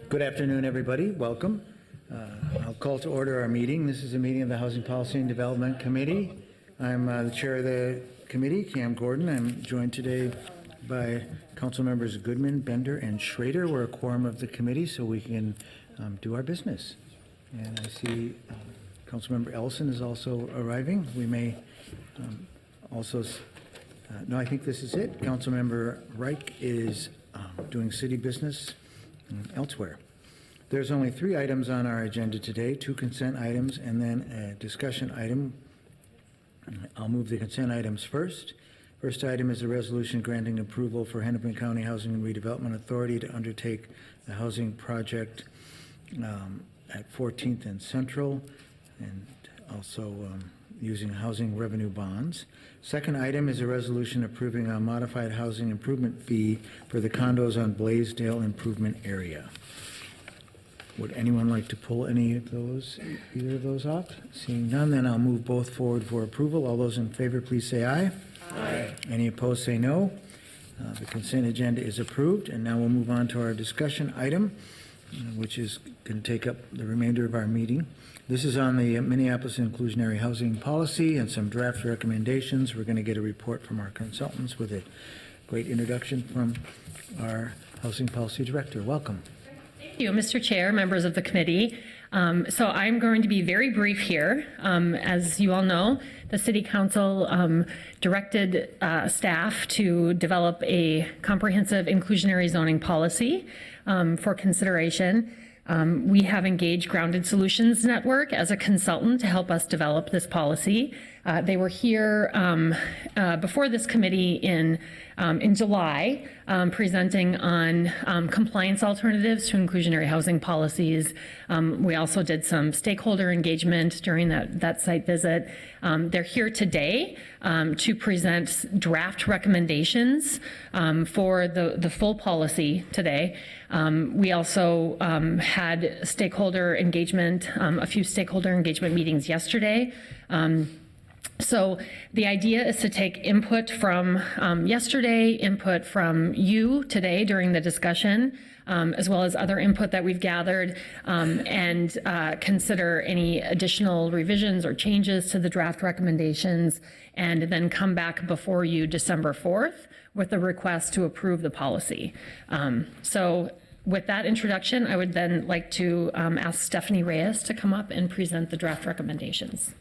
Good afternoon, everybody. Welcome. I'll call to order our meeting. This is a meeting of the Housing Policy and Development Committee. I'm the chair of the committee, Cam Gordon. I'm joined today by council members Goodman, Bender, and Schrader. We're a quorum of the committee, so we can do our business. And I see Councilmember Ellison is also arriving. We may also, no, I think this is it. Councilmember Reich is doing city business elsewhere. There's only 3 items on our agenda today, 2 consent items and then a discussion item. I'll move the consent items first. First item is a resolution granting approval for Hennepin County Housing and Redevelopment Authority to undertake the housing project at 14th and Central, and also using housing revenue bonds. Second item is a resolution approving a modified housing improvement fee for the condos on Blaisdell Improvement Area. Would anyone like to pull any of those, either of those off? Seeing none, then I'll move both forward for approval. All those in favor, please say aye. Aye. Any opposed, say no. The consent agenda is approved, and now we'll move on to our discussion item, which is going to take up the remainder of our meeting. This is on the Minneapolis inclusionary housing policy and some draft recommendations. We're going to get a report from our consultants with a great introduction from our housing policy director. Welcome. Thank you, Mr. Chair, members of the committee. So I'm going to be very brief here. As you all know, the City Council directed staff to develop a comprehensive inclusionary zoning policy for consideration. We have engaged Grounded Solutions Network as a consultant to help us develop this policy. They were here before this committee in July, presenting on compliance alternatives to inclusionary housing policies. We also did some stakeholder engagement during that site visit. They're here today to present draft recommendations for the full policy today. We also had stakeholder engagement, a few stakeholder engagement meetings yesterday. So the idea is to take input from yesterday, input from you today during the discussion, as well as other input that we've gathered, and consider any additional revisions or changes to the draft recommendations, and then come back before you December 4th with a request to approve the policy. So with that introduction, I would then like to ask Stephanie Reyes to come up and present the draft recommendations.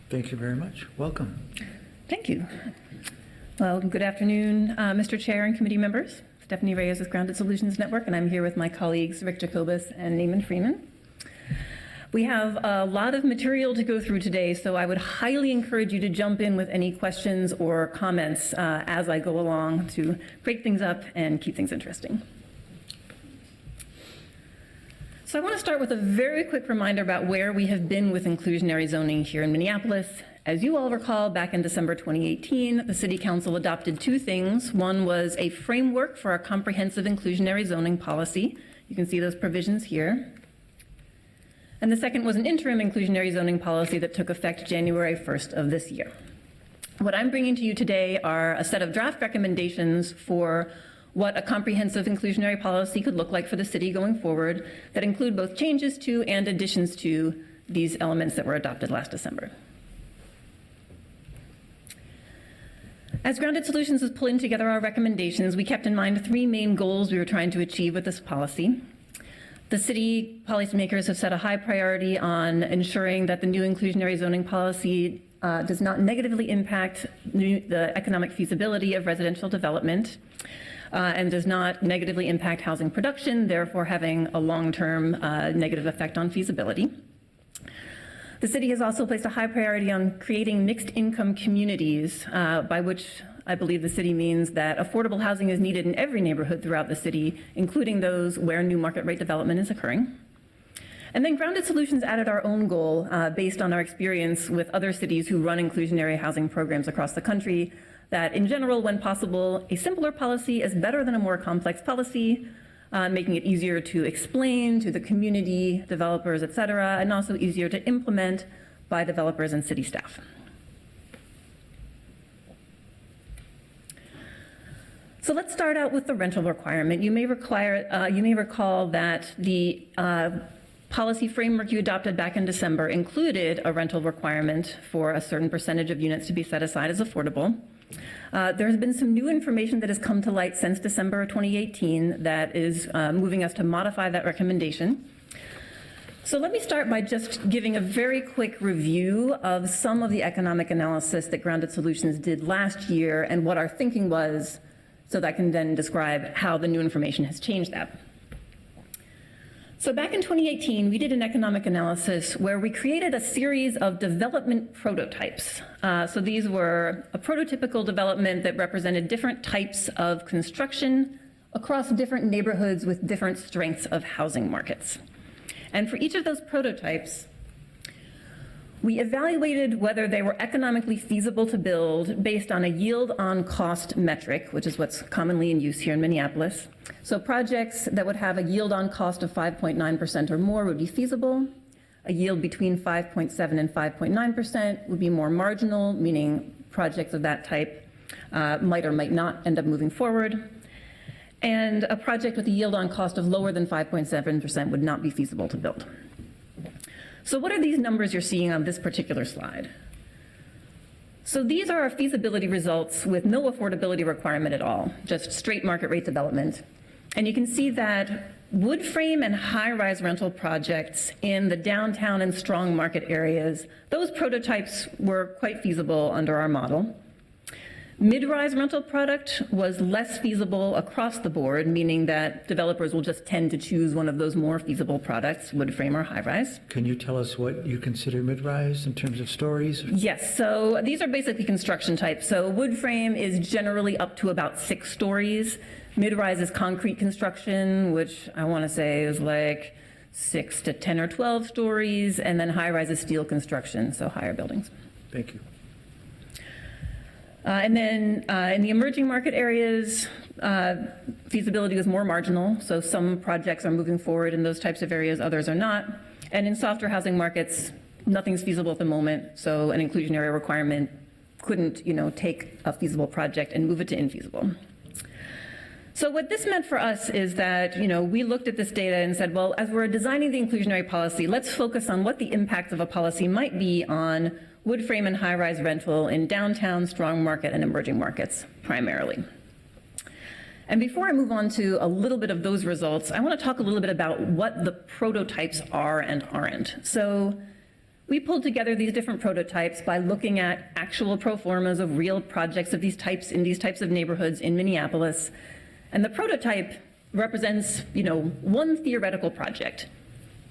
Thank you very much. Welcome. Thank you. Well, good afternoon, Mr. Chair and committee members. Stephanie Reyes with Grounded Solutions Network, and I'm here with my colleagues Rick Jacobus and Naaman Freeman. We have a lot of material to go through today, so I would highly encourage you to jump in with any questions or comments as I go along to break things up and keep things interesting. So I want to start with a very quick reminder about where we have been with inclusionary zoning here in Minneapolis. As you all recall, back in December 2018, the City Council adopted 2 things. One was a framework for our comprehensive inclusionary zoning policy. You can see those provisions here. And the second was an interim inclusionary zoning policy that took effect January 1st of this year. What I'm bringing to you today are a set of draft recommendations for what a comprehensive inclusionary policy could look like for the city going forward that include both changes to and additions to these elements that were adopted last December. As Grounded Solutions was pulling together our recommendations, we kept in mind 3 main goals we were trying to achieve with this policy. The city policymakers have set a high priority on ensuring that the new inclusionary zoning policy does not negatively impact the economic feasibility of residential development, and does not negatively impact housing production, therefore having a long-term negative effect on feasibility. The city has also placed a high priority on creating mixed income communities, by which I believe the city means that affordable housing is needed in every neighborhood throughout the city, including those where new market rate development is occurring. And then Grounded Solutions added our own goal based on our experience with other cities who run inclusionary housing programs across the country, that in general, when possible, a simpler policy is better than a more complex policy, making it easier to explain to the community, developers, et cetera, and also easier to implement by developers and city staff. So let's start out with the rental requirement. You may recall that the policy framework you adopted back in December included a rental requirement for a certain percentage of units to be set aside as affordable. There has been some new information that has come to light since December of 2018 that is moving us to modify that recommendation. So let me start by just giving a very quick review of some of the economic analysis that Grounded Solutions did last year and what our thinking was, so that I can then describe how the new information has changed that. So back in 2018, we did an economic analysis where we created a series of development prototypes. So these were a prototypical development that represented different types of construction across different neighborhoods with different strengths of housing markets. And for each of those prototypes, we evaluated whether they were economically feasible to build based on a yield on cost metric, which is what's commonly in use here in Minneapolis. So projects that would have a yield on cost of 5.9% or more would be feasible. A yield between 5.7 and 5.9% would be more marginal, meaning projects of that type might or might not end up moving forward. And a project with a yield on cost of lower than 5.7% would not be feasible to build. So what are these numbers you're seeing on this particular slide? So these are our feasibility results with no affordability requirement at all, just straight market rate development. And you can see that wood frame and high-rise rental projects in the downtown and strong market areas, those prototypes were quite feasible under our model. Mid-rise rental product was less feasible across the board, meaning that developers will just tend to choose one of those more feasible products, wood frame or high-rise. Can you tell us what you consider mid-rise in terms of stories? Yes, so these are basically construction types. So wood frame is generally up to about 6 stories. Mid-rise is concrete construction, which I want to say is like 6 to 10 or 12 stories, and then high-rise is steel construction, so higher buildings. Thank you. And then in the emerging market areas, feasibility was more marginal. So some projects are moving forward in those types of areas, others are not. And in softer housing markets, nothing's feasible at the moment. So an inclusionary requirement couldn't, take a feasible project and move it to infeasible. So what this meant for us is that, we looked at this data and said, well, as we're designing the inclusionary policy, let's focus on what the impacts of a policy might be on wood frame and high-rise rental in downtown, strong market, and emerging markets, primarily. And before I move on to a little bit of those results, I want to talk a little bit about what the prototypes are and aren't. So we pulled together these different prototypes by looking at actual pro formas of real projects of these types in these types of neighborhoods in Minneapolis. And the prototype represents, one theoretical project.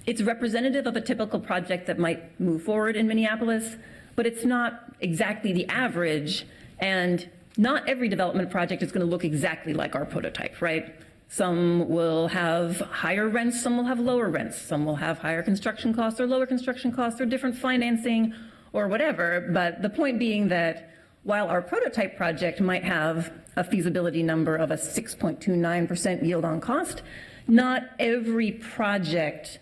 It's representative of a typical project that might move forward in Minneapolis, but it's not exactly the average, and not every development project is going to look exactly like our prototype, right? Some will have higher rents, some will have lower rents, some will have higher construction costs or lower construction costs or different financing or whatever, but the point being that while our prototype project might have a feasibility number of a 6.29% yield on cost, not every project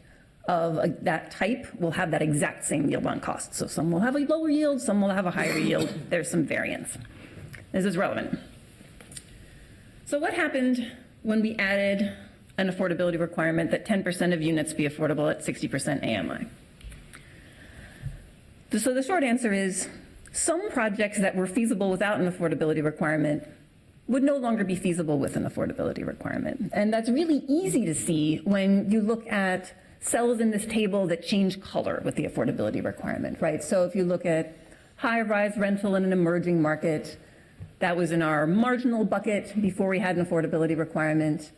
of that type will have that exact same yield on cost. So some will have a lower yield, some will have a higher yield. There's some variance. This is relevant. So what happened when we added an affordability requirement that 10% of units be affordable at 60% AMI? So the short answer is some projects that were feasible without an affordability requirement would no longer be feasible with an affordability requirement. And that's really easy to see when you look at cells in this table that change color with the affordability requirement, right? So if you look at high-rise rental in an emerging market, that was in our marginal bucket before we had an affordability requirement,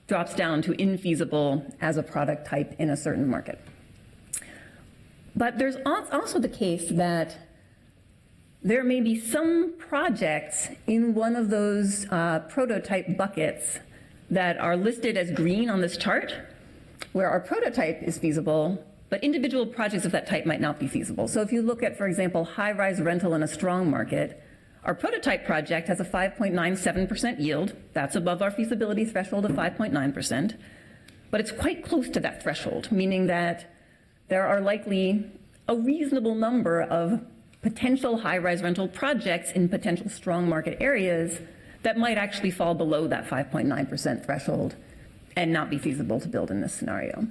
drops down to infeasible as a product type in a certain market. But there's also the case that there may be some projects in one of those prototype buckets that are listed as green on this chart, where our prototype is feasible, but individual projects of that type might not be feasible. So if you look at, for example, high-rise rental in a strong market, our prototype project has a 5.97% yield. That's above our feasibility threshold of 5.9%, but it's quite close to that threshold, meaning that there are likely a reasonable number of potential high-rise rental projects in potential strong market areas that might actually fall below that 5.9% threshold and not be feasible to build in this scenario.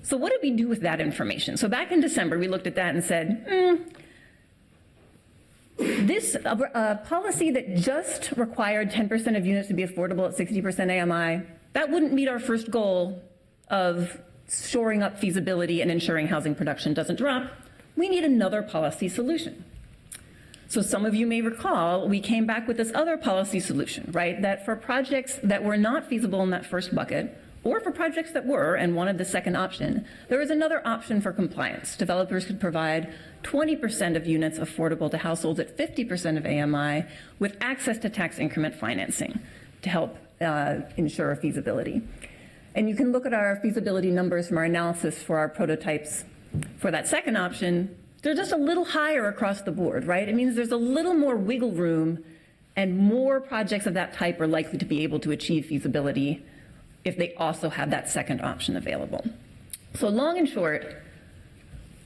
So what did we do with that information? So back in December, we looked at that and said, this policy that just required 10% of units to be affordable at 60% AMI, that wouldn't meet our first goal of shoring up feasibility and ensuring housing production doesn't drop. We need another policy solution. So some of you may recall, we came back with this other policy solution, right? That for projects that were not feasible in that first bucket, or for projects that were and wanted the second option, there was another option for compliance. Developers could provide 20% of units affordable to households at 50% of AMI with access to tax increment financing to help ensure feasibility. And you can look at our feasibility numbers from our analysis for our prototypes for that second option. They're just a little higher across the board, right? It means there's a little more wiggle room and more projects of that type are likely to be able to achieve feasibility if they also have that second option available. So long and short,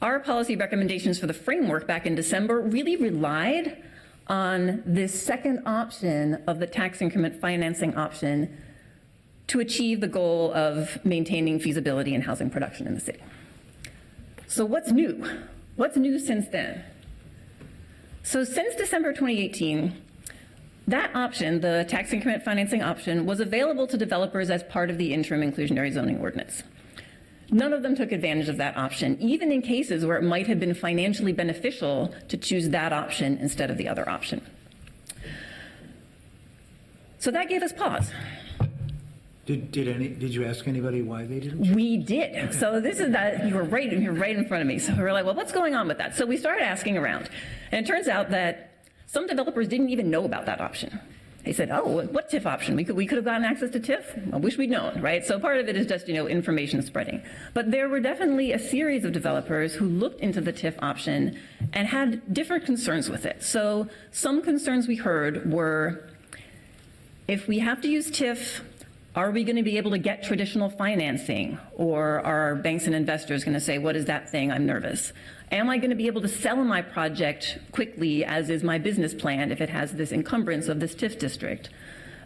our policy recommendations for the framework back in December really relied on this second option of the tax increment financing option to achieve the goal of maintaining feasibility and housing production in the city. So what's new? What's new since then? So since December 2018, that option, the tax increment financing option, was available to developers as part of the interim inclusionary zoning ordinance. None of them took advantage of that option, even in cases where it might have been financially beneficial to choose that option instead of the other option. So that gave us pause. Did you ask anybody why they didn't? We did. So this is that, you're right in front of me. So we were like, well, what's going on with that? So we started asking around. And it turns out that some developers didn't even know about that option. They said, oh, what TIF option? We could have gotten access to TIF? I wish we'd known, right? So part of it is just, information spreading. But there were definitely a series of developers who looked into the TIF option and had different concerns with it. So some concerns we heard were, if we have to use TIF, are we going to be able to get traditional financing? Or are banks and investors going to say, what is that thing? I'm nervous. Am I going to be able to sell my project quickly, as is my business plan, if it has this encumbrance of this TIF district?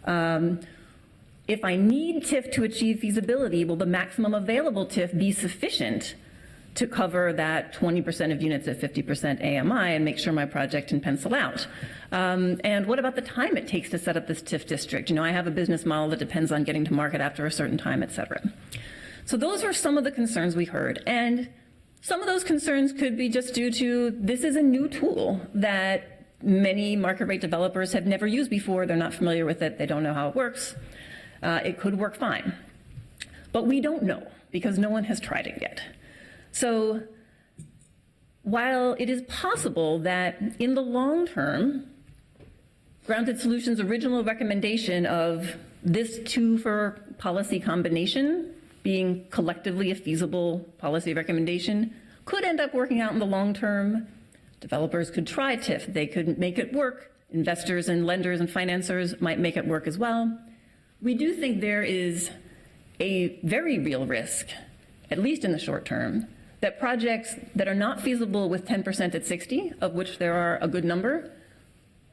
If I need TIF to achieve feasibility, will the maximum available TIF be sufficient to cover that 20% of units at 50% AMI and make sure my project can pencil out? And what about the time it takes to set up this TIF district? I have a business model that depends on getting to market after a certain time, et cetera. So those were some of the concerns we heard. And some of those concerns could be just due to this is a new tool that many market rate developers have never used before. They're not familiar with it. They don't know how it works. It could work fine. But we don't know because no one has tried it yet. So while it is possible that in the long term, Grounded Solutions' original recommendation of this two for policy combination being collectively a feasible policy recommendation could end up working out in the long term. Developers could try TIF. They could make it work. Investors and lenders and financiers might make it work as well. We do think there is a very real risk, at least in the short term, that projects that are not feasible with 10% at 60, of which there are a good number,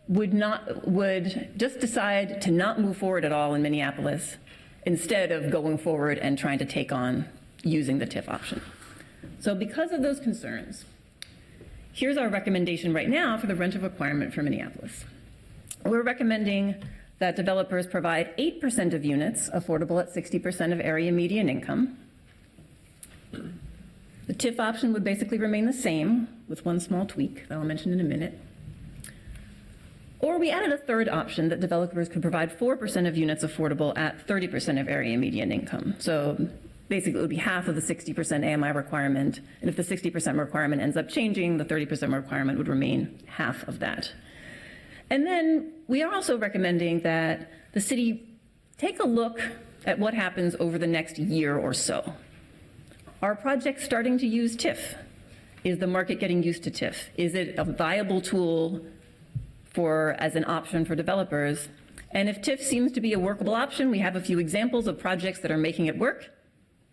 would just decide to not move forward at all in Minneapolis instead of going forward and trying to take on using the TIF option. So because of those concerns, here's our recommendation right now for the rental requirement for Minneapolis. We're recommending that developers provide 8% of units affordable at 60% of area median income. The TIF option would basically remain the same with one small tweak that I'll mention in a minute. Or we added a third option that developers could provide 4% of units affordable at 30% of area median income. So basically it would be half of the 60% AMI requirement. And if the 60% requirement ends up changing, the 30% requirement would remain half of that. And then we are also recommending that the city take a look at what happens over the next year or so. Are projects starting to use TIF? Is the market getting used to TIF? Is it a viable tool as an option for developers? And if TIF seems to be a workable option, we have a few examples of projects that are making it work,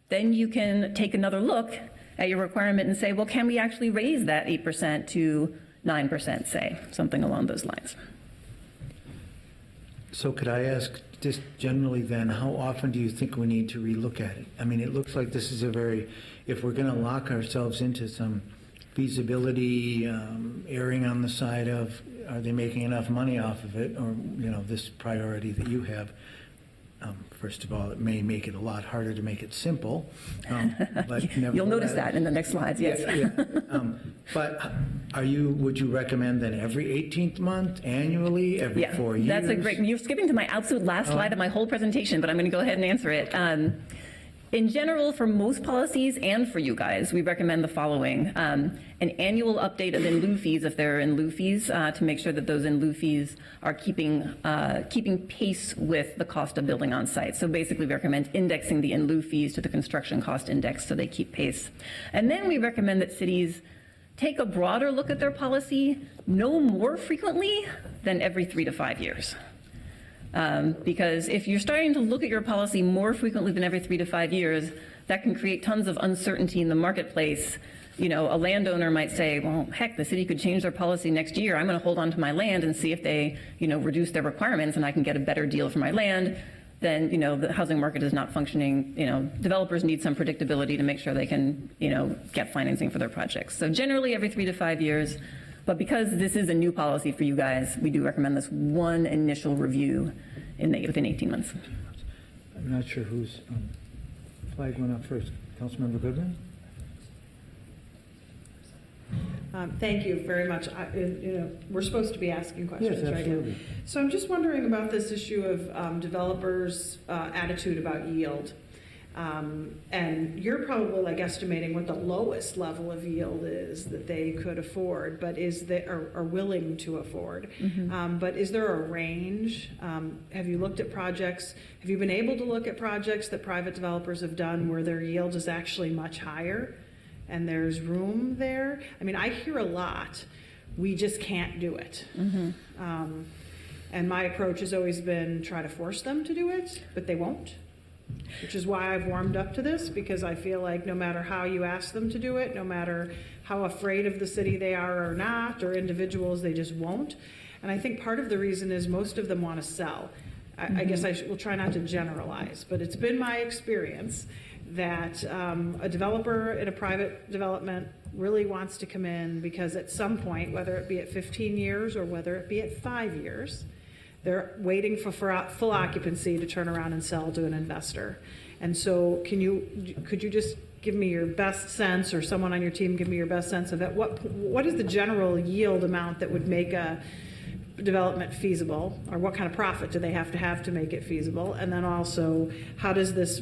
then you can take another look at your requirement and say, well, can we actually raise that 8% to 9%, say, something along those lines. So could I ask just generally then, how often do you think we need to relook at it? I mean, it looks like this is a very, if we're going to lock ourselves into some feasibility, erring on the side of, are they making enough money off of it? Or, this priority that you have. First of all, it may make it a lot harder to make it simple. But You'll notice that in the next slides, yes. Yeah. But would you recommend then every 18th month, annually, every 4 years? That's a great, you're skipping to my absolute last slide of my whole presentation, but I'm going to go ahead and answer it. In general, for most policies and for you guys, we recommend the following. An annual update of in-lieu fees, if there are in-lieu fees, to make sure that those in-lieu fees are keeping pace with the cost of building on site. So basically, we recommend indexing the in-lieu fees to the construction cost index so they keep pace. And then we recommend that cities take a broader look at their policy no more frequently than every 3 to 5 years. Because if you're starting to look at your policy more frequently than every 3 to 5 years, that can create tons of uncertainty in the marketplace. A landowner might say, well, heck, the city could change their policy next year. I'm going to hold on to my land and see if they, reduce their requirements and I can get a better deal for my land. Then, the housing market is not functioning. Developers need some predictability to make sure they can, get financing for their projects. So generally every 3 to 5 years. But because this is a new policy for you guys, we do recommend this one initial review within 18 months. I'm not sure whose flag went up first. Councilmember Goodman? Thank you very much. We're supposed to be asking questions, yes, absolutely. Right now. So I'm just wondering about this issue of developers' attitude about yield. And you're probably estimating what the lowest level of yield is that they could afford, but are willing to afford. Mm-hmm. But is there a range? Have you looked at projects? Have you been able to look at projects that private developers have done where their yield is actually much higher and there's room there? I mean, I hear a lot, we just can't do it. Mm-hmm. And my approach has always been try to force them to do it, but they won't. Which is why I've warmed up to this, because I feel like no matter how you ask them to do it, no matter how afraid of the city they are or not, or individuals, they just won't. And I think part of the reason is most of them want to sell. I guess will try not to generalize, but it's been my experience that a developer in a private development really wants to come in because at some point, whether it be at 15 years or whether it be at 5 years, they're waiting for full occupancy to turn around and sell to an investor. And so could you just give me your best sense, or someone on your team give me your best sense of that? What is the general yield amount that would make a development feasible, or what kind of profit do they have to make it feasible? And then also, how does this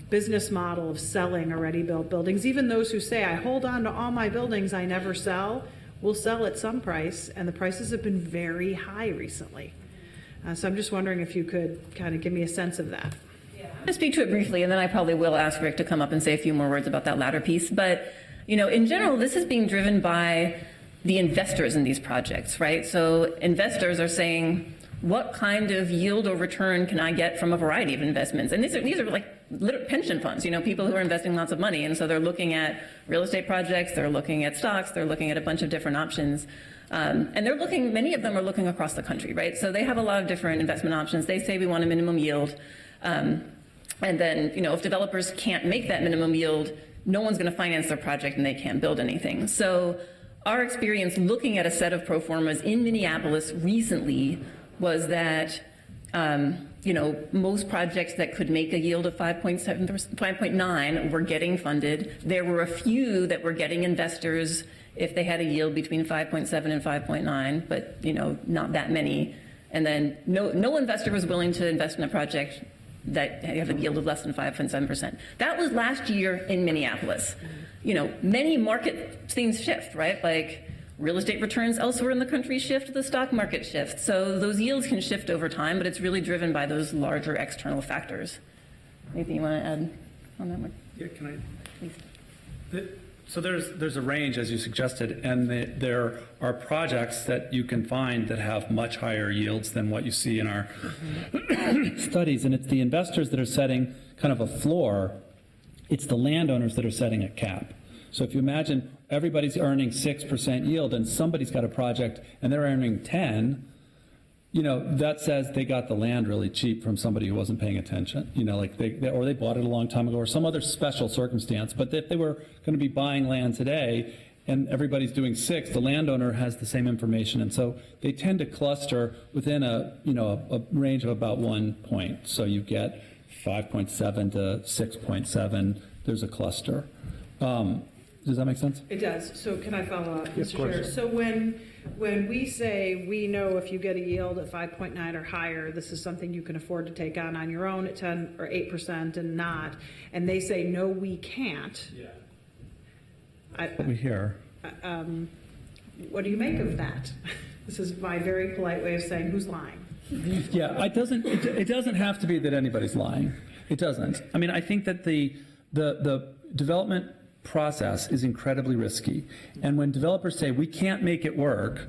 business model of selling already built buildings, even those who say, I hold on to all my buildings, I never sell, will sell at some price, and the prices have been very high recently. So I'm just wondering if you could kind of give me a sense of that. Yeah. I'm going to speak to it briefly, and then I probably will ask Rick to come up and say a few more words about that latter piece. But, in general, this is being driven by the investors in these projects, right? So investors are saying, what kind of yield or return can I get from a variety of investments? And these are like pension funds, people who are investing lots of money. And so they're looking at real estate projects, they're looking at stocks, they're looking at a bunch of different options. And many of them are looking across the country, right? So they have a lot of different investment options. They say we want a minimum yield. And then, if developers can't make that minimum yield, no one's going to finance their project and they can't build anything. So our experience looking at a set of pro formas in Minneapolis recently was that, most projects that could make a yield of 5.9 were getting funded. There were a few that were getting investors if they had a yield between 5.7 and 5.9, but not that many. And then no investor was willing to invest in a project that have a yield of less than 5.7%. That was last year in Minneapolis. Many market things shift, right? Like real estate returns elsewhere in the country shift, the stock market shifts. So those yields can shift over time, but it's really driven by those larger external factors. Anything you want to add on that one? Yeah, can I? Please. So there's a range, as you suggested, and there are projects that you can find that have much higher yields than what you see in our studies, and it's the investors that are setting kind of a floor. It's the landowners that are setting a cap. So if you imagine everybody's earning 6% yield and somebody's got a project and they're earning 10, that says they got the land really cheap from somebody who wasn't paying attention, like or they bought it a long time ago or some other special circumstance. But if they were going to be buying land today and everybody's doing 6, the landowner has the same information. And so they tend to cluster within a range of about 1 point. So you get 5.7 to 6.7, there's a cluster. Does that make sense? It does. So can I follow up, Mr. course. Chair? So when we say we know if you get a yield at 5.9 or higher, this is something you can afford to take on your own at 10 or 8% and not, and they say, no, we can't. Yeah. What we hear. What do you make of that? This is my very polite way of saying who's lying. Yeah, it doesn't have to be that anybody's lying. It doesn't. I mean, I think that the development process is incredibly risky. And when developers say we can't make it work,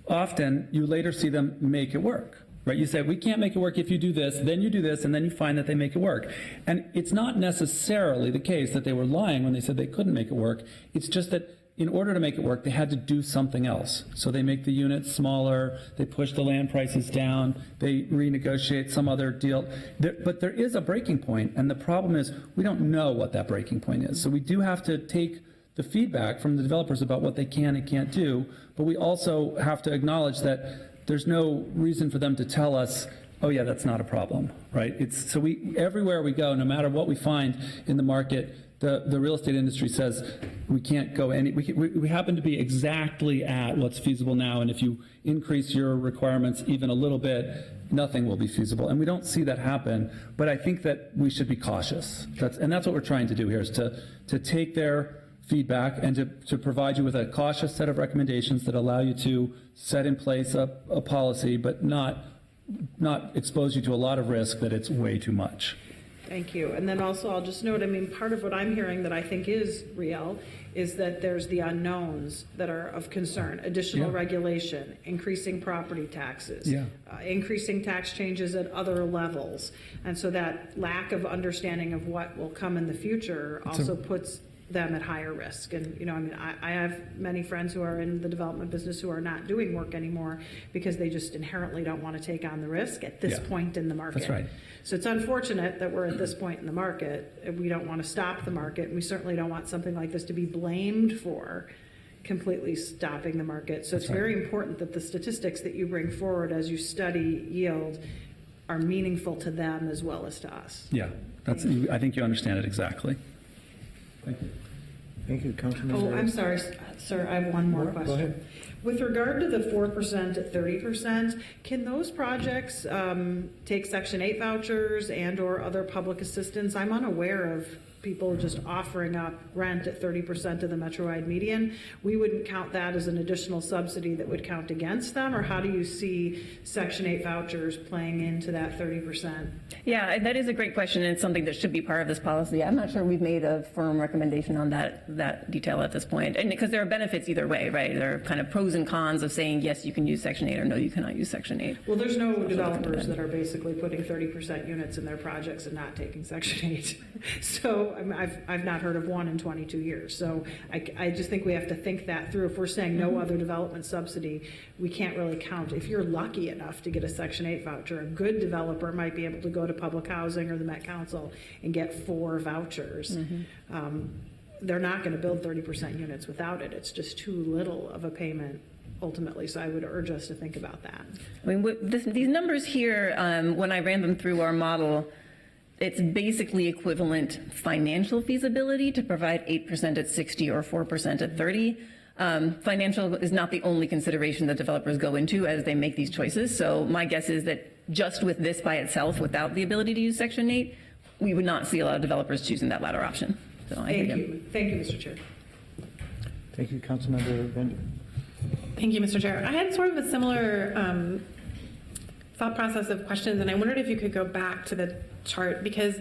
often you later see them make it work. Right? You say, we can't make it work if you do this, then you do this, and then you find that they make it work. And it's not necessarily the case that they were lying when they said they couldn't make it work. It's just that in order to make it work, they had to do something else. So they make the units smaller, they push the land prices down, they renegotiate some other deal. But there is a breaking point, and the problem is we don't know what that breaking point is. So we do have to take the feedback from the developers about what they can and can't do, but we also have to acknowledge that there's no reason for them to tell us, oh yeah, that's not a problem, right? So everywhere we go, no matter what we find in the market, the real estate industry says we can't go we happen to be exactly at what's feasible now, and if you increase your requirements even a little bit, nothing will be feasible. And we don't see that happen, but I think that we should be cautious. That's what we're trying to do here, is to take their feedback and to provide you with a cautious set of recommendations that allow you to set in place a policy, but not expose you to a lot of risk that it's way too much. Thank you. And then also I'll just note, I mean, part of what I'm hearing that I think is real is that there's the unknowns that are of concern. Additional regulation, increasing property taxes, increasing tax changes at other levels. And so that lack of understanding of what will come in the future also puts them at higher risk. And, I mean, I have many friends who are in the development business who are not doing work anymore because they just inherently don't want to take on the risk at this point in the market. That's right. So it's unfortunate that we're at this point in the market. We don't want to stop the market, and we certainly don't want something like this to be blamed for completely stopping the market. So it's very important that the statistics that you bring forward as you study yield are meaningful to them as well as to us. Yeah, I think you understand it exactly. Thank you. Thank you, Councilman. Oh, I'm sorry, sir, I have one more question. Go ahead. With regard to the 4% to 30%, can those projects take Section 8 vouchers and/or other public assistance? I'm unaware of people just offering up rent at 30% of the metro-wide median. We wouldn't count that as an additional subsidy that would count against them, or how do you see Section 8 vouchers playing into that 30%? Yeah, that is a great question, and it's something that should be part of this policy. I'm not sure we've made a firm recommendation on that detail at this point. And because there are benefits either way, right? There are kind of pros and cons of saying, yes, you can use Section 8, or no, you cannot use Section 8. Well, there's no developers that are basically putting 30% units in their projects and not taking Section 8. So I mean, I've not heard of one in 22 years. So I just think we have to think that through. If we're saying no other development subsidy, we can't really count. If you're lucky enough to get a Section 8 voucher, a good developer might be able to go to public housing or the Met Council and get 4 vouchers. They're not going to build 30% units without it. It's just too little of a payment ultimately. So I would urge us to think about that. I mean, these numbers here, when I ran them through our model, it's basically equivalent financial feasibility to provide 8% at 60 or 4% at 30. Financial is not the only consideration that developers go into as they make these choices. So my guess is that just with this by itself, without the ability to use Section 8, we would not see a lot of developers choosing that latter option. So Thank you. Thank you, Mr. Chair. Thank you, Councilmember Bender. Thank you, Mr. Chair. I had sort of a similar thought process of questions, and I wondered if you could go back to the chart, because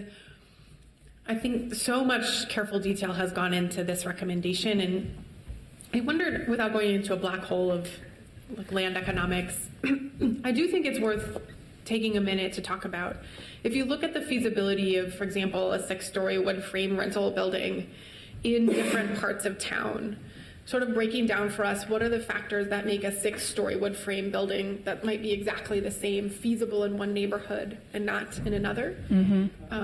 I think so much careful detail has gone into this recommendation, and I wondered, without going into a black hole of like land economics, I do think it's worth taking a minute to talk about. If you look at the feasibility of, for example, a 6-story wood frame rental building in different parts of town, sort of breaking down for us what are the factors that make a 6-story wood frame building that might be exactly the same feasible in one neighborhood and not in another.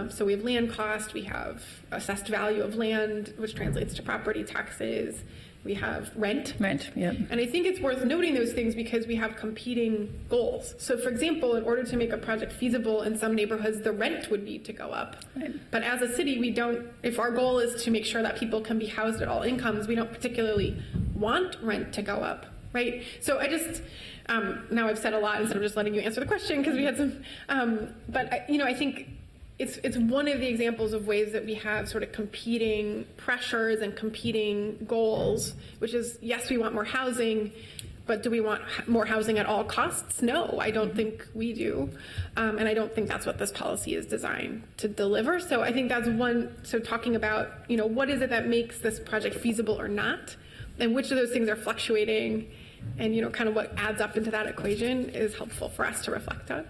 So we have land cost, we have assessed value of land, which translates to property taxes. We have rent. Yep. And I think it's worth noting those things because we have competing goals. So for example, in order to make a project feasible in some neighborhoods, the rent would need to go up. Right. But as a city, we don't, if our goal is to make sure that people can be housed at all incomes, we don't particularly want rent to go up, right? So I just, now I've said a lot instead of just letting you answer the question because we had some, but I think it's one of the examples of ways that we have sort of competing pressures and competing goals, which is, yes, we want more housing, but do we want more housing at all costs? No, I don't think we do. And I don't think that's what this policy is designed to deliver. So I think that's one, so talking about, what is it that makes this project feasible or not? And which of those things are fluctuating and, kind of what adds up into that equation is helpful for us to reflect on.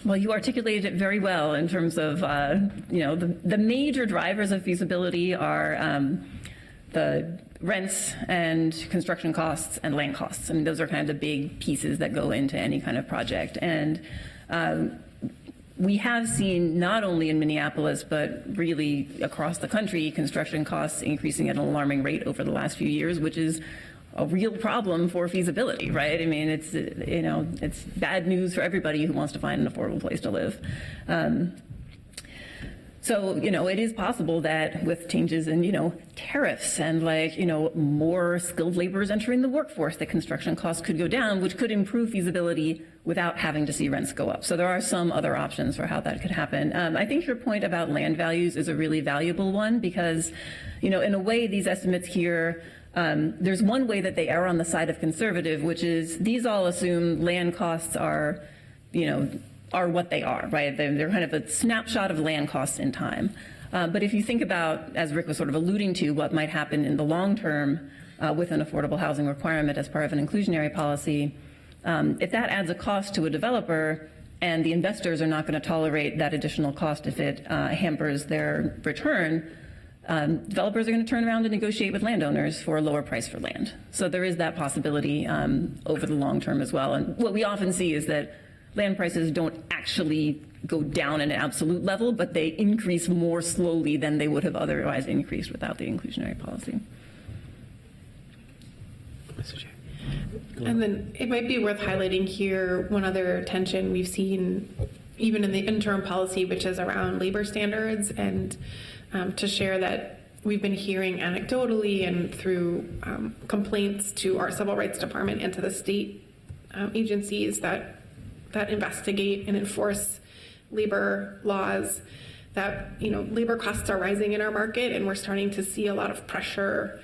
Well, you articulated it very well in terms of, the major drivers of feasibility are the rents and construction costs and land costs. I mean, those are kind of the big pieces that go into any kind of project. And we have seen not only in Minneapolis, but really across the country, construction costs increasing at an alarming rate over the last few years, which is a real problem for feasibility, right? I mean, it's, it's bad news for everybody who wants to find an affordable place to live. So, it is possible that with changes in, tariffs and more skilled laborers entering the workforce, that construction costs could go down, which could improve feasibility without having to see rents go up. So there are some other options for how that could happen. I think your point about land values is a really valuable one because, in a way, these estimates here, there's one way that they err on the side of conservative, which is these all assume land costs are, are what they are, right? They're kind of a snapshot of land costs in time. But if you think about, as Rick was sort of alluding to, what might happen in the long term with an affordable housing requirement as part of an inclusionary policy, if that adds a cost to a developer and the investors are not going to tolerate that additional cost if it hampers their return, developers are going to turn around and negotiate with landowners for a lower price for land. So there is that possibility over the long term as well. And what we often see is that land prices don't actually go down in an absolute level, but they increase more slowly than they would have otherwise increased without the inclusionary policy. And then it might be worth highlighting here one other tension we've seen even in the interim policy, which is around labor standards, and to share that we've been hearing anecdotally and through complaints to our civil rights department and to the state agencies that investigate and enforce labor laws, that labor costs are rising in our market, and we're starting to see a lot of pressure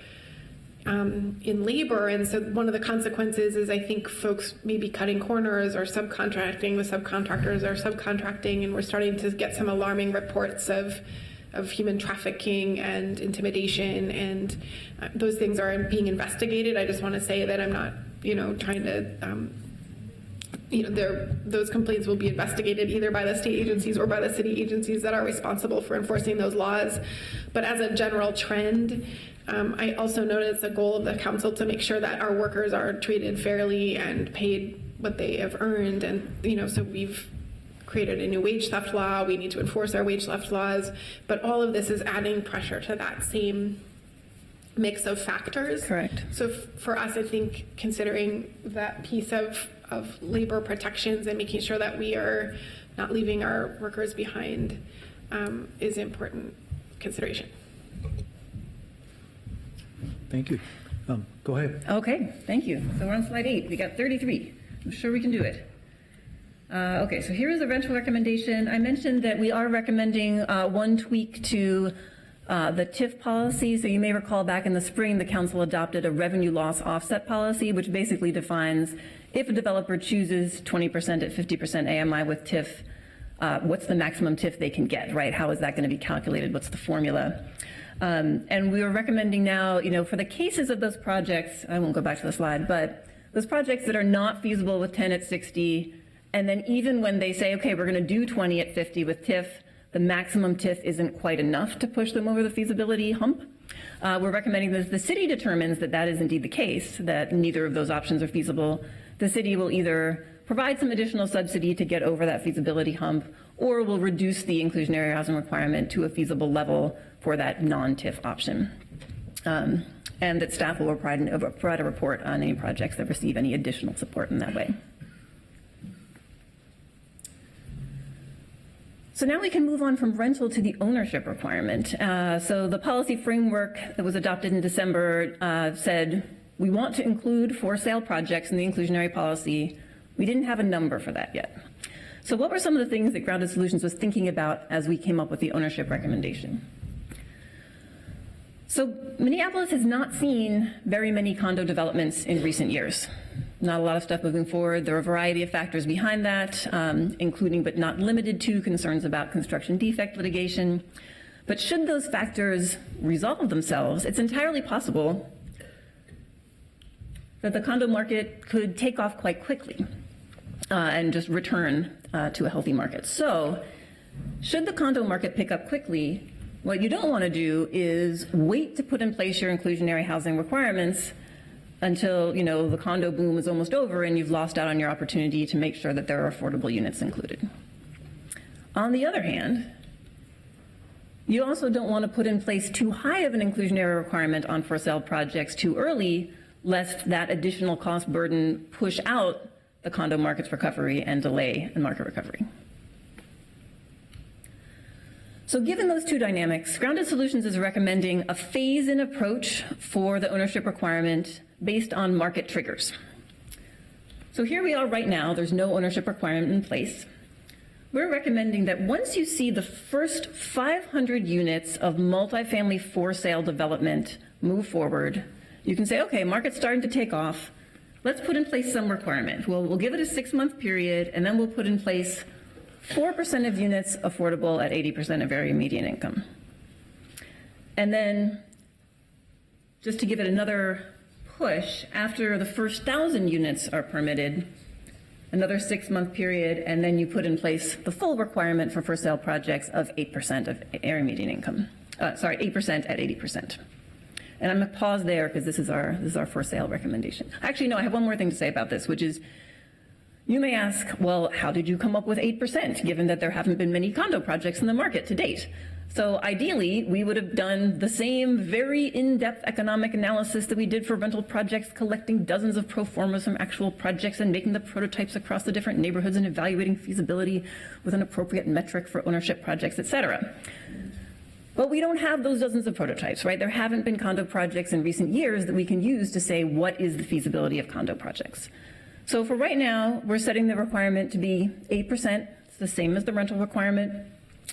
in labor. And so one of the consequences is, I think, folks may be cutting corners or subcontracting with subcontractors or subcontracting, and we're starting to get some alarming reports of human trafficking and intimidation, and those things are being investigated. I just want to say that I'm not, trying to, those complaints will be investigated either by the state agencies or by the city agencies that are responsible for enforcing those laws. But as a general trend, I also noted it's a goal of the council to make sure that our workers are treated fairly and paid what they have earned. And, so we've created a new wage theft law. We need to enforce our wage theft laws. But all of this is adding pressure to that same mix of factors. Correct. So for us, I think considering that piece of labor protections and making sure that we are not leaving our workers behind is important consideration. Thank you. Go ahead. Okay, thank you. So we're on slide 8. We got 33. I'm sure we can do it. Okay, so here is the rental recommendation. I mentioned that we are recommending one tweak to the TIF policy. So you may recall back in the spring, the council adopted a revenue loss offset policy, which basically defines if a developer chooses 20% at 50% AMI with TIF, what's the maximum TIF they can get, right? How is that going to be calculated? What's the formula? And we are recommending now, for the cases of those projects, I won't go back to the slide, but those projects that are not feasible with 10 at 60, and then even when they say, okay, we're going to do 20 at 50 with TIF, the maximum TIF isn't quite enough to push them over the feasibility hump. We're recommending that if the city determines that that is indeed the case, that neither of those options are feasible, the city will either provide some additional subsidy to get over that feasibility hump, or will reduce the inclusionary housing requirement to a feasible level for that non-TIF option. And that staff will provide a report on any projects that receive any additional support in that way. So now we can move on from rental to the ownership requirement. So the policy framework that was adopted in December said we want to include for sale projects in the inclusionary policy. We didn't have a number for that yet. So what were some of the things that Grounded Solutions was thinking about as we came up with the ownership recommendation? So Minneapolis has not seen very many condo developments in recent years. Not a lot of stuff moving forward. There are a variety of factors behind that, including but not limited to concerns about construction defect litigation. But should those factors resolve themselves, it's entirely possible that the condo market could take off quite quickly and just return to a healthy market. So should the condo market pick up quickly, what you don't want to do is wait to put in place your inclusionary housing requirements until, the condo boom is almost over and you've lost out on your opportunity to make sure that there are affordable units included. On the other hand, you also don't want to put in place too high of an inclusionary requirement on for sale projects too early, lest that additional cost burden push out the condo market's recovery and delay the market recovery. So given those two dynamics, Grounded Solutions is recommending a phase-in approach for the ownership requirement based on market triggers. So here we are right now, there's no ownership requirement in place. We're recommending that once you see the first 500 units of multifamily for sale development move forward, you can say, okay, market's starting to take off. Let's put in place some requirement. We'll give it a 6-month period, and then we'll put in place 4% of units affordable at 80% of area median income. And then, just to give it another push, after the first 1,000 units are permitted, another 6-month period, and then you put in place the full requirement for sale projects of 8% of area median income. 8% at 80%. And I'm going to pause there because this is our for sale recommendation. Actually, no, I have one more thing to say about this, which is, you may ask, well, how did you come up with 8%, given that there haven't been many condo projects in the market to date? So ideally, we would have done the same very in-depth economic analysis that we did for rental projects, collecting dozens of pro formas from actual projects and making the prototypes across the different neighborhoods and evaluating feasibility with an appropriate metric for ownership projects, et cetera. But we don't have those dozens of prototypes, right? There haven't been condo projects in recent years that we can use to say what is the feasibility of condo projects. So for right now, we're setting the requirement to be 8%. It's the same as the rental requirement.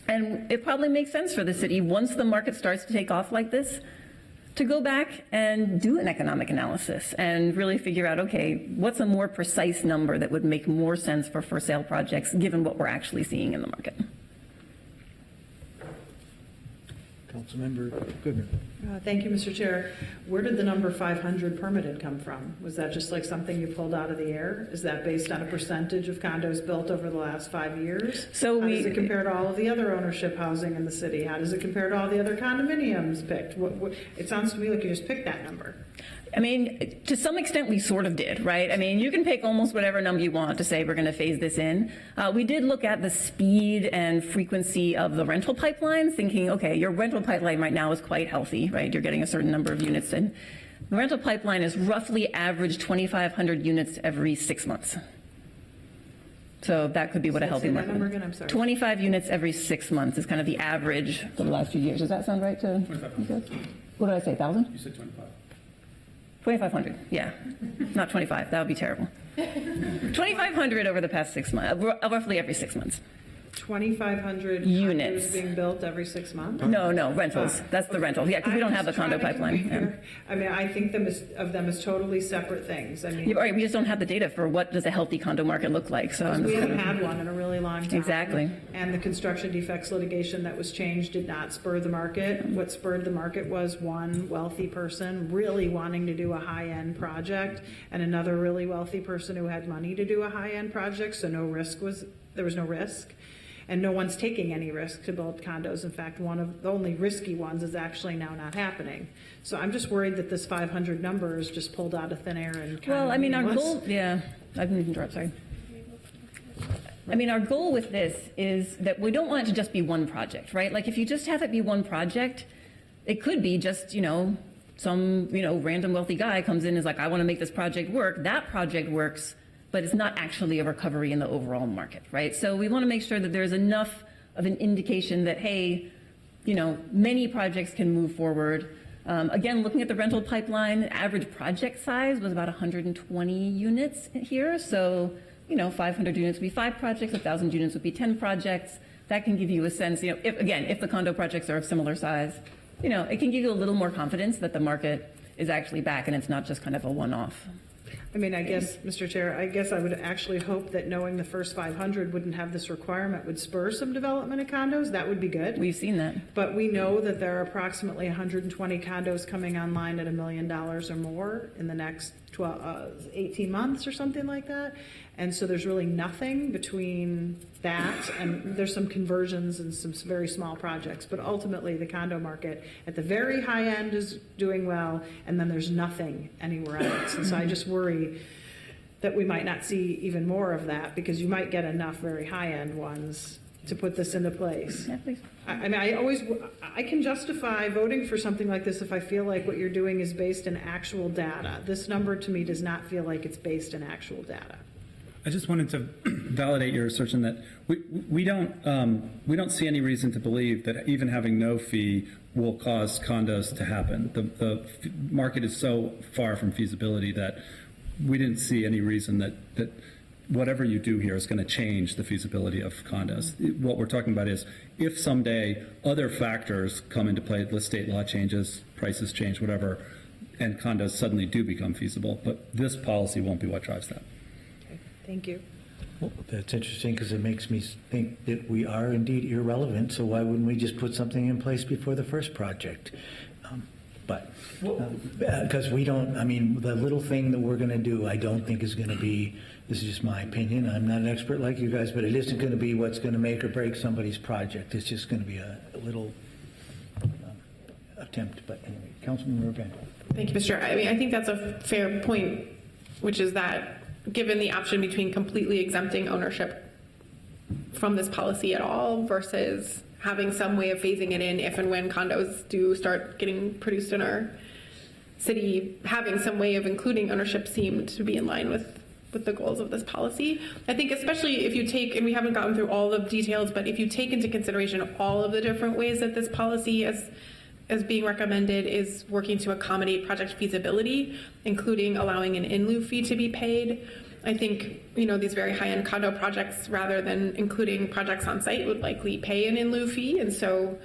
And it probably makes sense for the city, once the market starts to take off like this, to go back and do an economic analysis and really figure out, okay, what's a more precise number that would make more sense for sale projects given what we're actually seeing in the market. Councilmember Goodman. Thank you, Mr. Chair. Where did the number 500 permitted come from? Was that just like something you pulled out of the air? Is that based on a percentage of condos built over the last 5 years? So how does it compare to all of the other ownership housing in the city? How does it compare to all the other condominiums picked? It sounds to me like you just picked that number. I mean, to some extent, we sort of did, right? I mean, you can pick almost whatever number you want to say we're going to phase this in. We did look at the speed and frequency of the rental pipelines, thinking, okay, your rental pipeline right now is quite healthy, right? You're getting a certain number of units in. The rental pipeline is roughly average 2,500 units every 6 months. So that could be what a healthy market. Number again, I'm sorry. 25 units every 6 months is kind of the average for the last few years. Does that sound right to you guys? What did I say, 1,000? You said 25. 2,500, yeah. Not 25, that would be terrible. 2,500 over the past 6 months, roughly every 6 months. 2,500 Units condos being built every 6 months? No, rentals. That's the rental. Yeah, because we don't have the condo pipeline. Yeah. I mean, I think of them as totally separate things. I mean, You're right, we just don't have the data for what does a healthy condo market look like. So we haven't had one in a really long time. Exactly. And the construction defects litigation that was changed did not spur the market. What spurred the market was one wealthy person really wanting to do a high-end project and another really wealthy person who had money to do a high-end project, so there was no risk. and no one's taking any risk to build condos. In fact, one of the only risky ones is actually now not happening. So I'm just worried that this 500 number is just pulled out of thin air and kind Well, of I mean, our meaningless. goal, yeah, I didn't interrupt, sorry. I mean, our goal with this is that we don't want it to just be one project, right? Like, if you just have it be one project, it could be just, some, random wealthy guy comes in and is like, I want to make this project work. That project works, but it's not actually a recovery in the overall market, right? So we want to make sure that there's enough of an indication that, hey, many projects can move forward. Again, looking at the rental pipeline, average project size was about 120 units here. So, 500 units would be 5 projects, 1,000 units would be 10 projects. That can give you a sense, if the condo projects are of similar size, it can give you a little more confidence that the market is actually back and it's not just kind of a one-off. I mean, I guess, Mr. Chair, I guess I would actually hope that knowing the first 500 wouldn't have this requirement would spur some development of condos. That would be good. We've seen that. But we know that there are approximately 120 condos coming online at $1 million or more in the next 18 months or something like that. And so there's really nothing between that and there's some conversions and some very small projects. But ultimately, the condo market at the very high end is doing well, and then there's nothing anywhere else. And so I just worry that we might not see even more of that because you might get enough very high-end ones to put this into place. Yeah, please. I mean, I can justify voting for something like this if I feel like what you're doing is based in actual data. This number to me does not feel like it's based in actual data. I just wanted to validate your assertion that we don't see any reason to believe that even having no fee will cause condos to happen. The market is so far from feasibility that we didn't see any reason that whatever you do here is going to change the feasibility of condos. What we're talking about is if someday other factors come into play, the state law changes, prices change, whatever, and condos suddenly do become feasible. But this policy won't be what drives that. Okay, thank you. Well, that's interesting because it makes me think that we are indeed irrelevant, so why wouldn't we just put something in place before the first project? Because we don't, I mean, the little thing that we're going to do, I don't think is going to be, this is just my opinion, I'm not an expert like you guys, but it isn't going to be what's going to make or break somebody's project. It's just going to be a little attempt. But anyway, Councilman Urban. Thank you, Mr. Chair. I mean, I think that's a fair point, which is that given the option between completely exempting ownership from this policy at all versus having some way of phasing it in if and when condos do start getting produced in our city, having some way of including ownership seemed to be in line with the goals of this policy. I think especially if you take, and we haven't gotten through all the details, but if you take into consideration all of the different ways that this policy as being recommended is working to accommodate project feasibility, including allowing an in-lieu fee to be paid. I think, these very high-end condo projects, rather than including projects on site, would likely pay an in-lieu fee. And so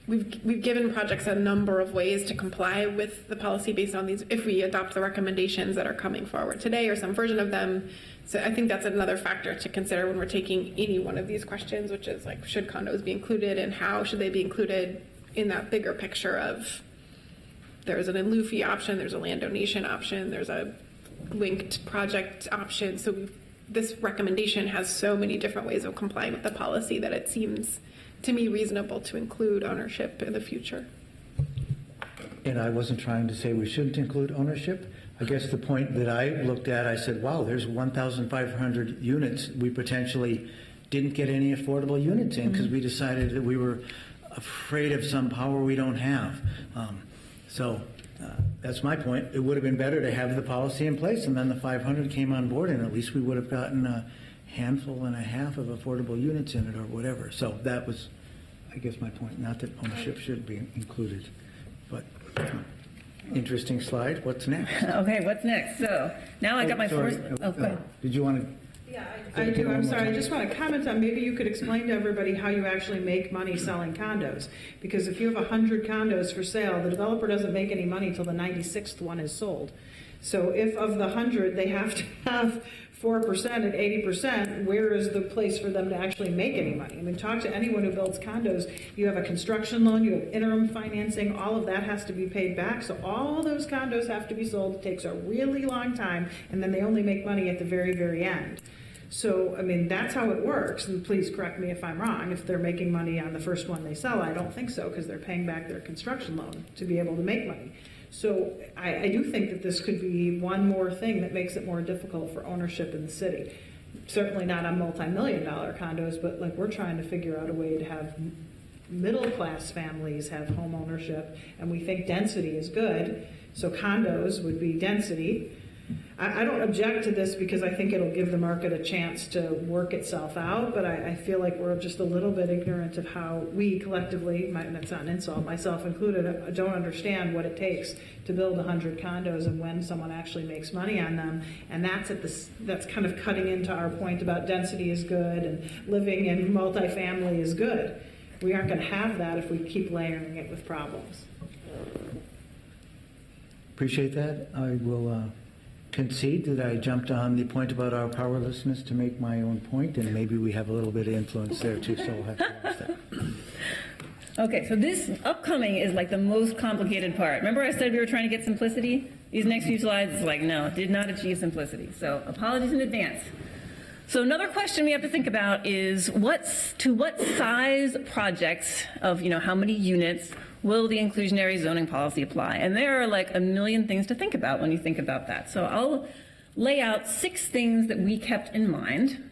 we've given projects a number of ways to comply with the policy based on these, if we adopt the recommendations that are coming forward today or some version of them. So I think that's another factor to consider when we're taking any one of these questions, which is like, should condos be included and how should they be included in that bigger picture of there's an in-lieu fee option, there's a land donation option, there's a linked project option. So this recommendation has so many different ways of complying with the policy that it seems to me reasonable to include ownership in the future. And I wasn't trying to say we shouldn't include ownership. I guess the point that I looked at, I said, wow, there's 1,500 units. We potentially didn't get any affordable units in because we decided that we were afraid of some power we don't have. That's my point. It would have been better to have the policy in place and then the 500 came on board and at least we would have gotten a handful and a half of affordable units in it or whatever. So that was, I guess, my point. Not that ownership should be included, but interesting slide. What's next? Okay, what's next? So now I got my Sorry. first, go ahead. Did you want to? Yeah, I do. I'm sorry. I just want to comment on, maybe you could explain to everybody how you actually make money selling condos. Because if you have 100 condos for sale, the developer doesn't make any money till the 96th one is sold. So if of the 100 they have to have 4% and 80%, where is the place for them to actually make any money? I mean, talk to anyone who builds condos. You have a construction loan, you have interim financing, all of that has to be paid back. So all those condos have to be sold. It takes a really long time, and then they only make money at the very, very end. So, I mean, that's how it works, and please correct me if I'm wrong. If they're making money on the first one they sell, I don't think so, because they're paying back their construction loan to be able to make money. So I do think that this could be one more thing that makes it more difficult for ownership in the city. Certainly not on multi-million-dollar condos, but like we're trying to figure out a way to have middle-class families have home ownership, and we think density is good, so condos would be density. I don't object to this because I think it'll give the market a chance to work itself out, but I feel like we're just a little bit ignorant of how we collectively, that's not an insult, myself included, don't understand what it takes to build 100 condos and when someone actually makes money on them. And that's kind of cutting into our point about density is good and living in multifamily is good. We aren't going to have that if we keep layering it with problems. Appreciate that. I will concede that I jumped on the point about our powerlessness to make my own point, and maybe we have a little bit of influence there too, so we'll have to watch that. Okay, so this upcoming is like the most complicated part. Remember I said we were trying to get simplicity? These next few slides is like, no, did not achieve simplicity. So apologies in advance. So another question we have to think about is what size projects of, how many units will the inclusionary zoning policy apply? And there are like a million things to think about when you think about that. So I'll lay out 6 things that we kept in mind.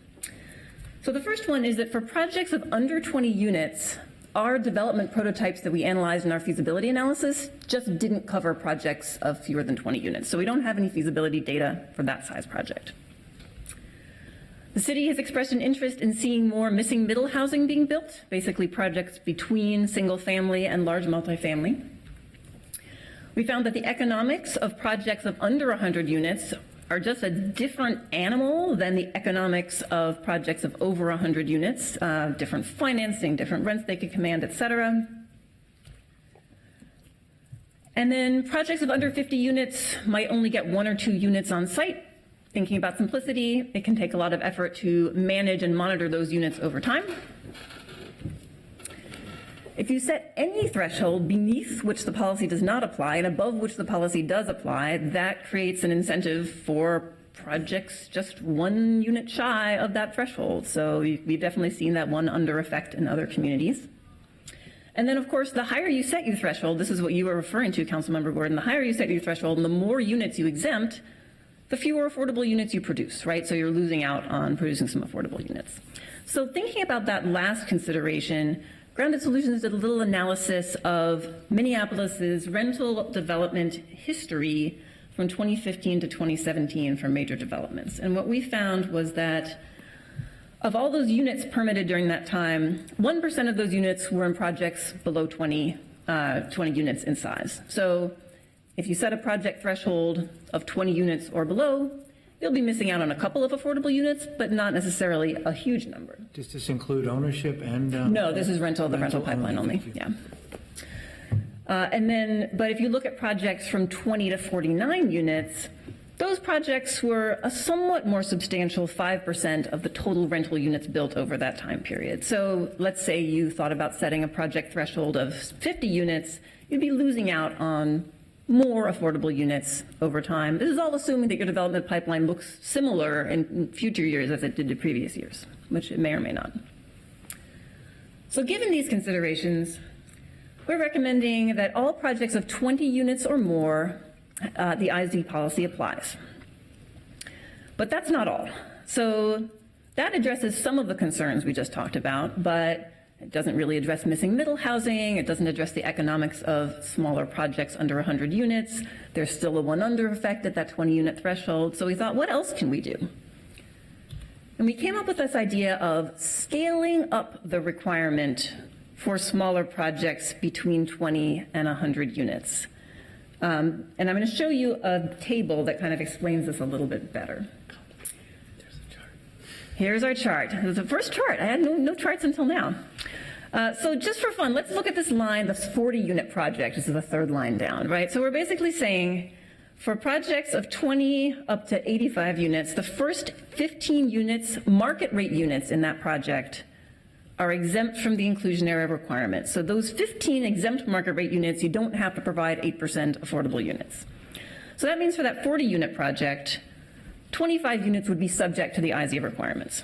So the first one is that for projects of under 20 units, our development prototypes that we analyzed in our feasibility analysis just didn't cover projects of fewer than 20 units. So we don't have any feasibility data for that size project. The city has expressed an interest in seeing more missing middle housing being built, basically projects between single family and large multifamily. We found that the economics of projects of under 100 units are just a different animal than the economics of projects of over 100 units, different financing, different rents they could command, et cetera. And then projects of under 50 units might only get 1 or 2 units on site. Thinking about simplicity, it can take a lot of effort to manage and monitor those units over time. If you set any threshold beneath which the policy does not apply and above which the policy does apply, that creates an incentive for projects just 1 unit shy of that threshold. So we've definitely seen that one under effect in other communities. And then, of course, the higher you set your threshold, this is what you were referring to, Councilmember Gordon, the higher you set your threshold and the more units you exempt, the fewer affordable units you produce, right? So you're losing out on producing some affordable units. So thinking about that last consideration, Grounded Solutions did a little analysis of Minneapolis's rental development history from 2015 to 2017 for major developments. And what we found was that of all those units permitted during that time, 1% of those units were in projects below 20 units in size. So if you set a project threshold of 20 units or below, you'll be missing out on a couple of affordable units, but not necessarily a huge number. Does this include ownership and? No, this is the rental pipeline only, yeah. But if you look at projects from 20 to 49 units, those projects were a somewhat more substantial 5% of the total rental units built over that time period. So let's say you thought about setting a project threshold of 50 units, you'd be losing out on more affordable units over time. This is all assuming that your development pipeline looks similar in future years as it did to previous years, which it may or may not. So given these considerations, we're recommending that all projects of 20 units or more, the IZ policy applies. But that's not all. So that addresses some of the concerns we just talked about, but it doesn't really address missing middle housing. It doesn't address the economics of smaller projects under 100 units. There's still a 1 under effect at that 20 unit threshold. So we thought, what else can we do? And we came up with this idea of scaling up the requirement for smaller projects between 20 and 100 units. And I'm going to show you a table that kind of explains this a little bit better. Here's our chart. This is the first chart. I had no charts until now. So just for fun, let's look at this line, this 40-unit project. This is the 3rd line down, right? So we're basically saying for projects of 20 up to 85 units, the first 15 units, market rate units in that project, are exempt from the inclusionary requirement. So those 15 exempt market rate units, you don't have to provide 8% affordable units. So that means for that 40-unit project, 25 units would be subject to the IZ requirements.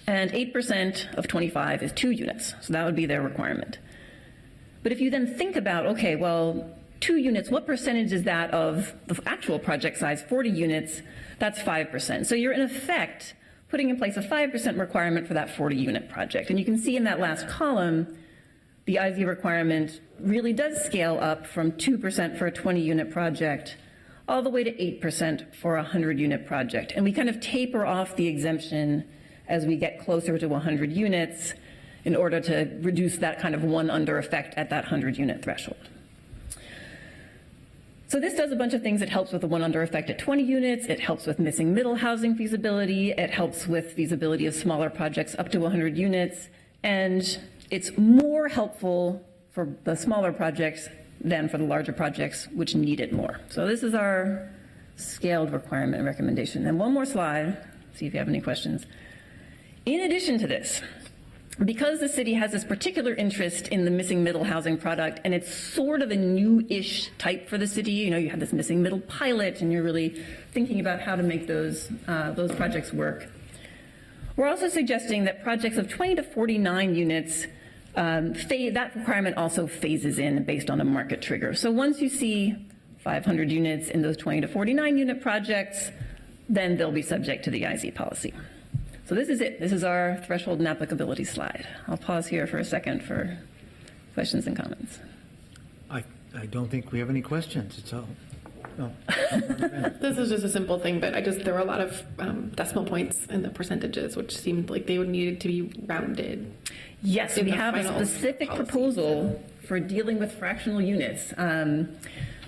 And 8% of 25 is 2 units, so that would be their requirement. But if you then think about, okay, well, 2 units, what percentage is that of the actual project size, 40 units? That's 5%. So you're in effect putting in place a 5% requirement for that 40-unit project. And you can see in that last column, the IZ requirement really does scale up from 2% for a 20-unit project all the way to 8% for a 100-unit project. And we kind of taper off the exemption as we get closer to 100 units in order to reduce that kind of one under effect at that 100-unit threshold. So this does a bunch of things. It helps with the one under effect at 20 units. It helps with missing middle housing feasibility. It helps with feasibility of smaller projects up to 100 units. And it's more helpful for the smaller projects than for the larger projects, which need it more. So this is our scaled requirement recommendation. And one more slide, see if you have any questions. In addition to this, because the city has this particular interest in the missing middle housing product, and it's sort of a new-ish type for the city, you know, you have this missing middle pilot, and you're really thinking about how to make those projects work. We're also suggesting that projects of 20 to 49 units, that requirement also phases in based on a market trigger. So once you see 500 units in those 20 to 49 unit projects, then they'll be subject to the IZ policy. So this is it. This is our threshold and applicability slide. I'll pause here for a second for questions and comments. I don't think we have any questions. It's all. Oh. This is just a simple thing, but there were a lot of decimal points in the percentages, which seemed like they would need to be rounded. Yes, we have a specific proposal for dealing with fractional units,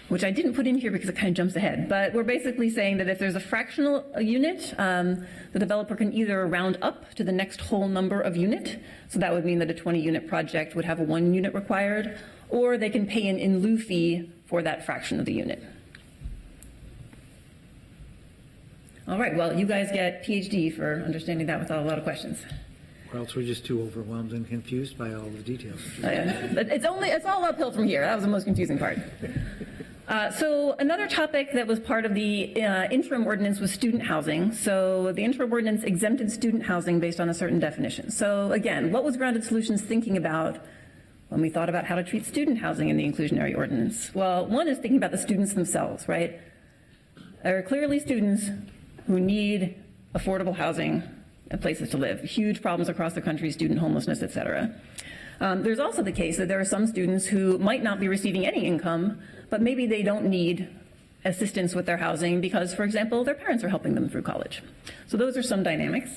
which I didn't put in here because it kind of jumps ahead. But we're basically saying that if there's a fractional unit, the developer can either round up to the next whole number of unit, so that would mean that a 20-unit project would have a 1 unit required, or they can pay an in-lieu fee for that fraction of the unit. All right, well, you guys get PhD for understanding that without a lot of questions. Or else we're just too overwhelmed and confused by all the details. But it's all uphill from here. That was the most confusing part. So another topic that was part of the interim ordinance was student housing. So the interim ordinance exempted student housing based on a certain definition. So again, what was Grounded Solutions thinking about when we thought about how to treat student housing in the inclusionary ordinance? Well, one is thinking about the students themselves, right? There are clearly students who need affordable housing and places to live. Huge problems across the country, student homelessness, et cetera. There's also the case that there are some students who might not be receiving any income, but maybe they don't need assistance with their housing because, for example, their parents are helping them through college. So those are some dynamics.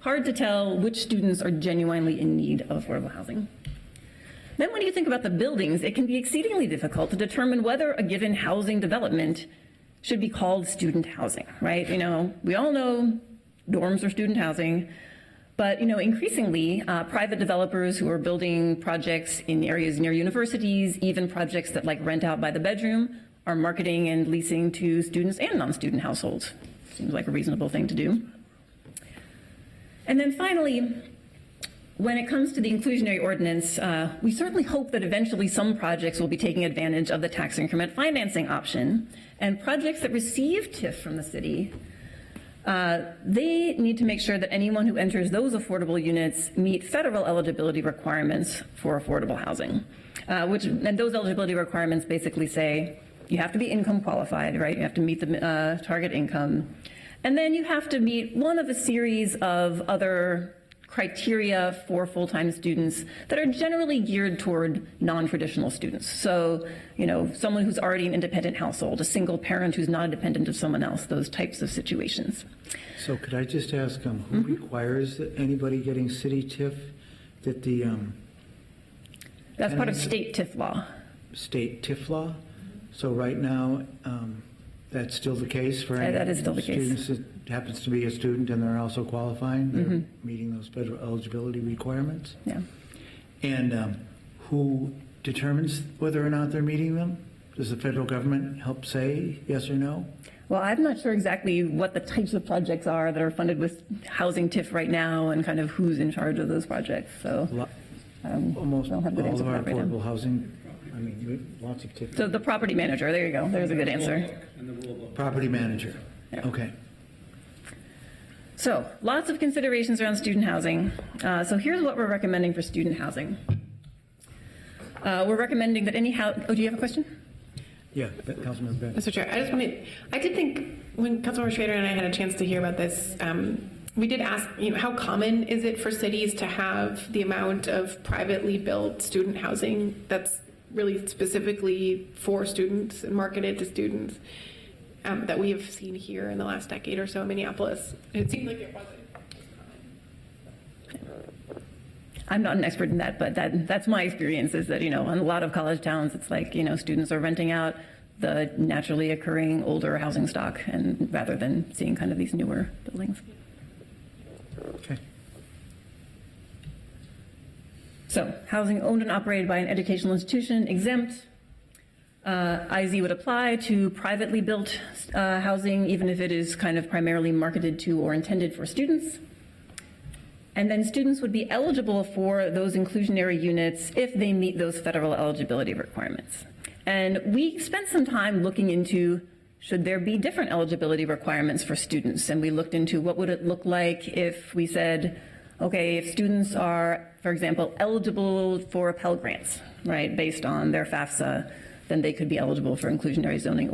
Hard to tell which students are genuinely in need of affordable housing. Then when you think about the buildings, it can be exceedingly difficult to determine whether a given housing development should be called student housing, right? You know, we all know dorms are student housing, but, you know, increasingly, private developers who are building projects in areas near universities, even projects that like rent out by the bedroom, are marketing and leasing to students and non-student households. Seems like a reasonable thing to do. And then finally, when it comes to the inclusionary ordinance, we certainly hope that eventually some projects will be taking advantage of the tax increment financing option, and projects that receive TIF from the city, they need to make sure that anyone who enters those affordable units meet federal eligibility requirements for affordable housing, and those eligibility requirements basically say you have to be income qualified, right? You have to meet the target income, and then you have to meet one of a series of other criteria for full-time students that are generally geared toward non-traditional students. So, you know, someone who's already an independent household, a single parent who's not a dependent of someone else, those types of situations. So could I just ask, who requires that anybody getting city TIF that the... That's part of state TIF law. State TIF law? So right now, that's still the case for any that is still the case. students that happens to be a student and they're also qualifying, they're meeting those federal eligibility requirements? Yeah. And who determines whether or not they're meeting them? Does the federal government help say yes or no? Well, I'm not sure exactly what the types of projects are that are funded with housing TIF right now and kind of who's in charge of those projects. So Almost don't have a good all answer of for our that right now. affordable housing, I mean, lots of TIF. So the property manager, there you go. There's a good answer. Property manager, Yeah. okay. So lots of considerations around student housing. So here's what we're recommending for student housing. We're recommending that any house, oh, do you have a question? Yeah, Councilmember Bennett. Mr. Chair, I did think when Councilmember Schrader and I had a chance to hear about this, we did ask, how common is it for cities to have the amount of privately built student housing that's really specifically for students and marketed to students that we have seen here in the last decade or so in Minneapolis? It seemed like it wasn't. I'm not an expert in that, but that's my experience is that, in a lot of college towns, it's like, students are renting out the naturally occurring older housing stock and rather than seeing kind of these newer buildings. Okay. So housing owned and operated by an educational institution, exempt. IZ would apply to privately built housing, even if it is kind of primarily marketed to or intended for students. And then students would be eligible for those inclusionary units if they meet those federal eligibility requirements. And we spent some time looking into, should there be different eligibility requirements for students? And we looked into what would it look like if we said, okay, if students are, for example, eligible for Pell Grants, right, based on their FAFSA, then they could be eligible for inclusionary zoning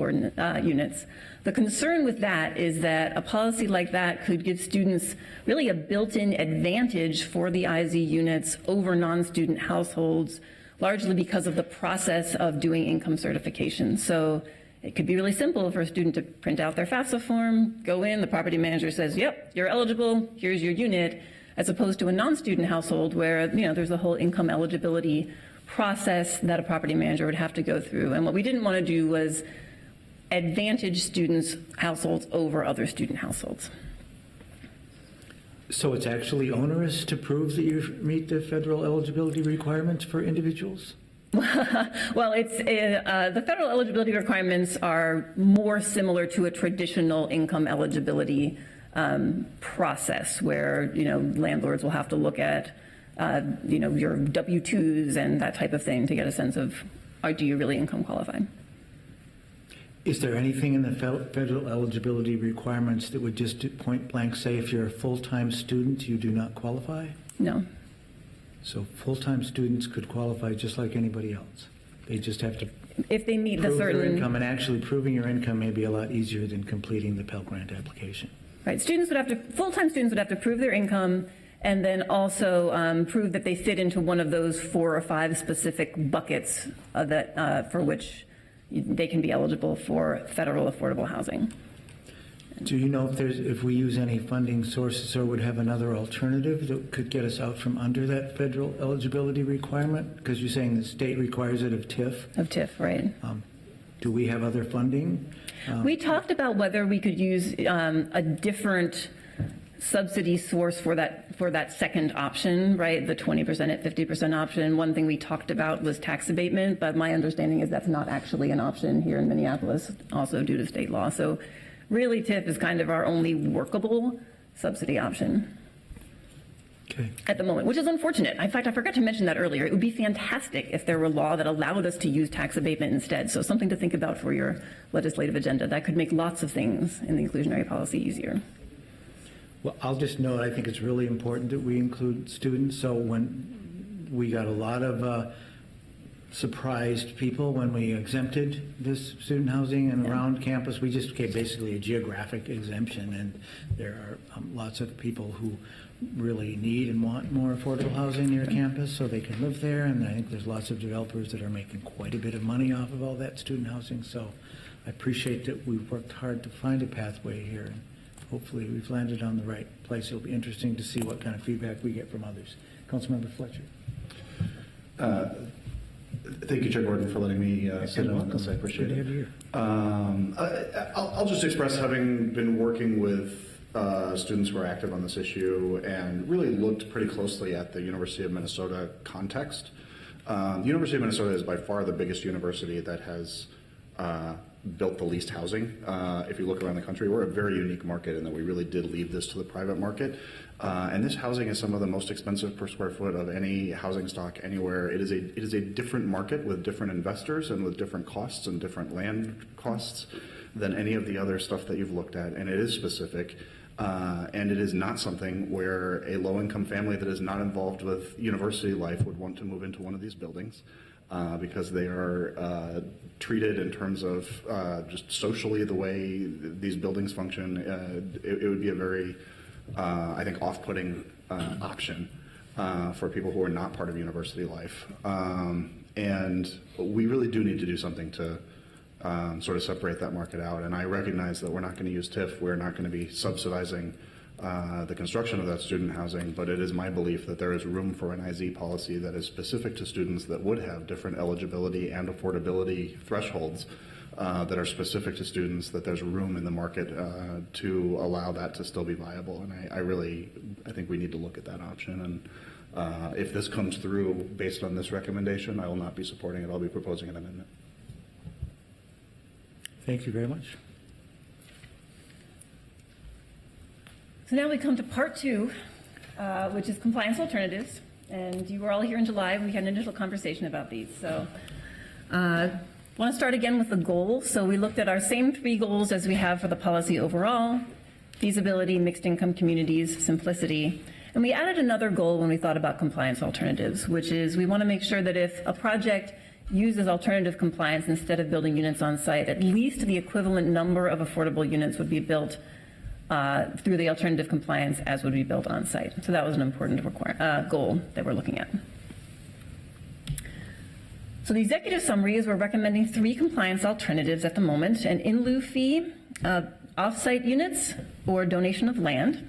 units. The concern with that is that a policy like that could give students really a built-in advantage for the IZ units over non-student households, largely because of the process of doing income certification. So it could be really simple for a student to print out their FAFSA form, go in, the property manager says, yep, you're eligible, here's your unit, as opposed to a non-student household where, there's a whole income eligibility process that a property manager would have to go through. And what we didn't want to do was advantage students' households over other student households. So it's actually onerous to prove that you meet the federal eligibility requirements for individuals? Well, it's the federal eligibility requirements are more similar to a traditional income eligibility process where, landlords will have to look at your W-2s and that type of thing to get a sense of, do you really income qualify? Is there anything in the federal eligibility requirements that would just point blank say if you're a full-time student, you do not qualify? No. So full-time students could qualify just like anybody else. They just have to if they meet the prove their certain income, and actually proving your income may be a lot easier than completing the Pell Grant application. Right. Full-time students would have to prove their income and then also prove that they fit into one of those 4 or 5 specific buckets for which they can be eligible for federal affordable housing. Do you know if we use any funding sources or would have another alternative that could get us out from under that federal eligibility requirement? Because you're saying the state requires it of TIF. Of TIF, right. Do we have other funding? We talked about whether we could use a different subsidy source for that second option, right? The 20% at 50% option. One thing we talked about was tax abatement, but my understanding is that's not actually an option here in Minneapolis, also due to state law. So really TIF is kind of our only workable subsidy option. Okay. At the moment, which is unfortunate. In fact, I forgot to mention that earlier. It would be fantastic if there were law that allowed us to use tax abatement instead. So something to think about for your legislative agenda. That could make lots of things in the inclusionary policy easier. Well, I'll just note, I think it's really important that we include students. So when we got a lot of surprised people when we exempted this student housing and around campus, we just gave basically a geographic exemption, and there are lots of people who really need and want more affordable housing near campus so they can live there, and I think there's lots of developers that are making quite a bit of money off of all that student housing. So I appreciate that we've worked hard to find a pathway here, and hopefully we've landed on the right place. It'll be interesting to see what kind of feedback we get from others. Councilmember Fletcher. Thank you, Chair Gordon, for letting me sit in on this. I appreciate Good to it. have you here. I'll just express, having been working with students who are active on this issue and really looked pretty closely at the University of Minnesota context. The University of Minnesota is by far the biggest university that has built the least housing. If you look around the country, we're a very unique market in that we really did leave this to the private market. And this housing is some of the most expensive per square foot of any housing stock anywhere. It is a different market with different investors and with different costs and different land costs than any of the other stuff that you've looked at, and it is specific. And it is not something where a low-income family that is not involved with university life would want to move into one of these buildings because they are treated in terms of just socially the way these buildings function. It would be a very, I think, off-putting option for people who are not part of university life. And we really do need to do something to sort of separate that market out. And I recognize that we're not going to use TIF. We're not going to be subsidizing the construction of that student housing, but it is my belief that there is room for an IZ policy that is specific to students that would have different eligibility and affordability thresholds that are specific to students, that there's room in the market to allow that to still be viable. And I think we need to look at that option. And if this comes through based on this recommendation, I will not be supporting it. I'll be proposing an amendment. Thank you very much. So now we come to part two, which is compliance alternatives. And you were all here in July when we had an initial conversation about these. So I want to start again with the goals. So we looked at our same three goals as we have for the policy overall: feasibility, mixed income communities, simplicity. And we added another goal when we thought about compliance alternatives, which is we want to make sure that if a project uses alternative compliance instead of building units on site, at least the equivalent number of affordable units would be built through the alternative compliance as would be built on site. So that was an important goal that we're looking at. So the executive summary is we're recommending 3 compliance alternatives at the moment: an in-lieu fee, off-site units, or donation of land.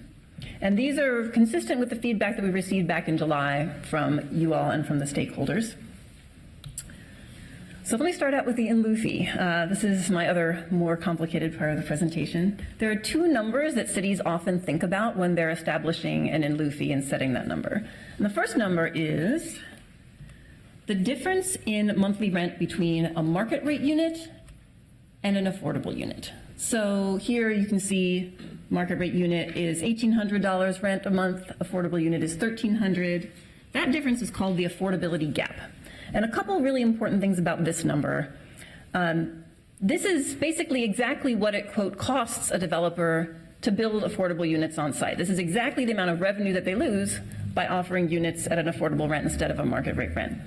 And these are consistent with the feedback that we received back in July from you all and from the stakeholders. So let me start out with the in-lieu fee. This is my other more complicated part of the presentation. There are 2 numbers that cities often think about when they're establishing an in-lieu fee and setting that number. And the first number is the difference in monthly rent between a market rate unit and an affordable unit. So here you can see market rate unit is $1,800 rent a month, affordable unit is $1,300. That difference is called the affordability gap. And a couple really important things about this number. This is basically exactly what it, quote, costs a developer to build affordable units on site. This is exactly the amount of revenue that they lose by offering units at an affordable rent instead of a market rate rent.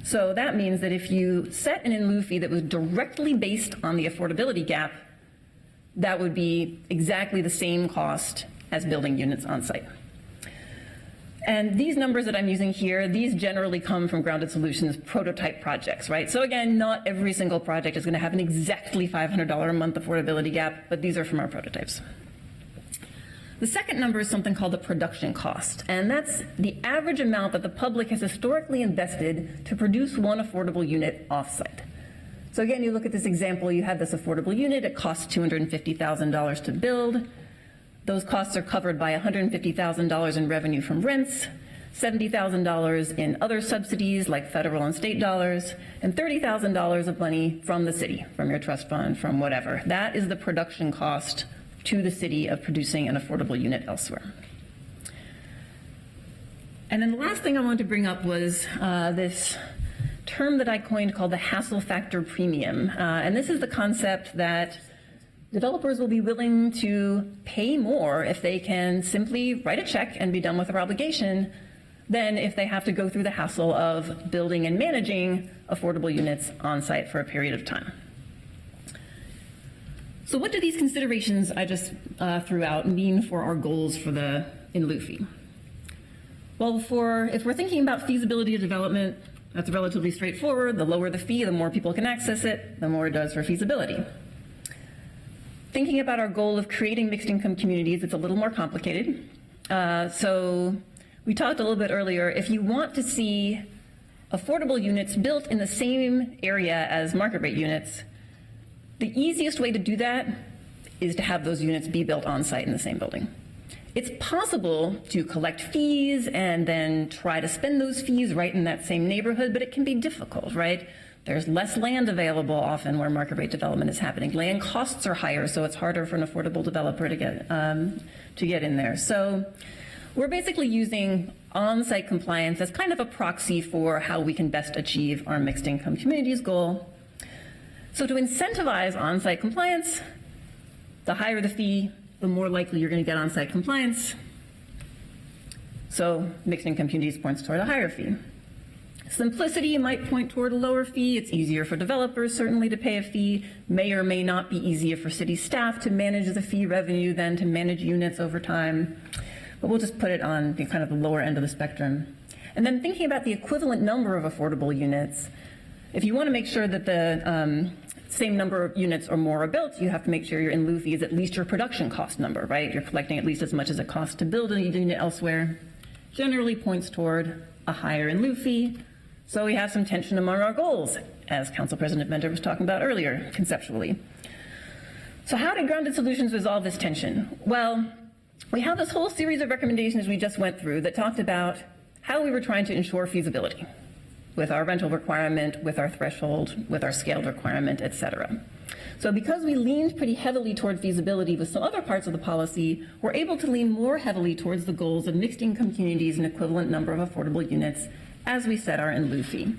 So that means that if you set an in-lieu fee that was directly based on the affordability gap, that would be exactly the same cost as building units on site. And these numbers that I'm using here, these generally come from Grounded Solutions prototype projects, right? So again, not every single project is going to have an exactly $500 a month affordability gap, but these are from our prototypes. The second number is something called the production cost, and that's the average amount that the public has historically invested to produce one affordable unit off-site. So again, you look at this example, you have this affordable unit, it costs $250,000 to build. Those costs are covered by $150,000 in revenue from rents, $70,000 in other subsidies like federal and state dollars, and $30,000 of money from the city, from your trust fund, from whatever. That is the production cost to the city of producing an affordable unit elsewhere. And then the last thing I wanted to bring up was this term that I coined called the hassle factor premium. And this is the concept that developers will be willing to pay more if they can simply write a check and be done with their obligation than if they have to go through the hassle of building and managing affordable units on site for a period of time. So what do these considerations I just threw out mean for our goals for the in-lieu fee? Well, if we're thinking about feasibility of development, that's relatively straightforward. The lower the fee, the more people can access it, the more it does for feasibility. Thinking about our goal of creating mixed income communities, it's a little more complicated. So we talked a little bit earlier, if you want to see affordable units built in the same area as market rate units, the easiest way to do that is to have those units be built on site in the same building. It's possible to collect fees and then try to spend those fees right in that same neighborhood, but it can be difficult, right? There's less land available often where market rate development is happening. Land costs are higher, so it's harder for an affordable developer to get in there. So we're basically using on-site compliance as kind of a proxy for how we can best achieve our mixed income communities goal. So to incentivize on-site compliance, the higher the fee, the more likely you're going to get on-site compliance. So mixed income communities points toward a higher fee. Simplicity might point toward a lower fee. It's easier for developers, certainly, to pay a fee. May or may not be easier for city staff to manage the fee revenue than to manage units over time. But we'll just put it on the kind of the lower end of the spectrum. And then thinking about the equivalent number of affordable units, if you want to make sure that the same number of units or more are built, you have to make sure your in-lieu fee is at least your production cost number, right? You're collecting at least as much as it costs to build a unit elsewhere. Generally points toward a higher in-lieu fee. So we have some tension among our goals, as Council President Bender was talking about earlier, conceptually. So how did Grounded Solutions resolve this tension? Well, we have this whole series of recommendations we just went through that talked about how we were trying to ensure feasibility with our rental requirement, with our threshold, with our scaled requirement, et cetera. So because we leaned pretty heavily toward feasibility with some other parts of the policy, we're able to lean more heavily towards the goals of mixed income communities and equivalent number of affordable units as we set our in-lieu fee.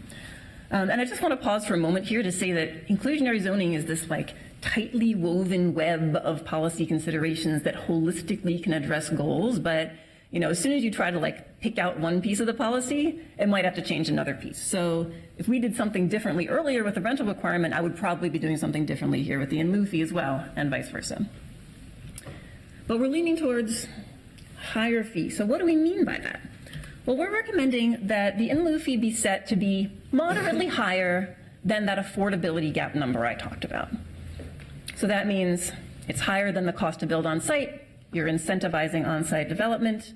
And I just want to pause for a moment here to say that inclusionary zoning is this like tightly woven web of policy considerations that holistically can address goals, but as soon as you try to like pick out one piece of the policy, it might have to change another piece. So if we did something differently earlier with the rental requirement, I would probably be doing something differently here with the in-lieu fee as well, and vice versa. But we're leaning towards higher fee. So what do we mean by that? Well, we're recommending that the in-lieu fee be set to be moderately higher than that affordability gap number I talked about. So that means it's higher than the cost to build on site. You're incentivizing on-site development.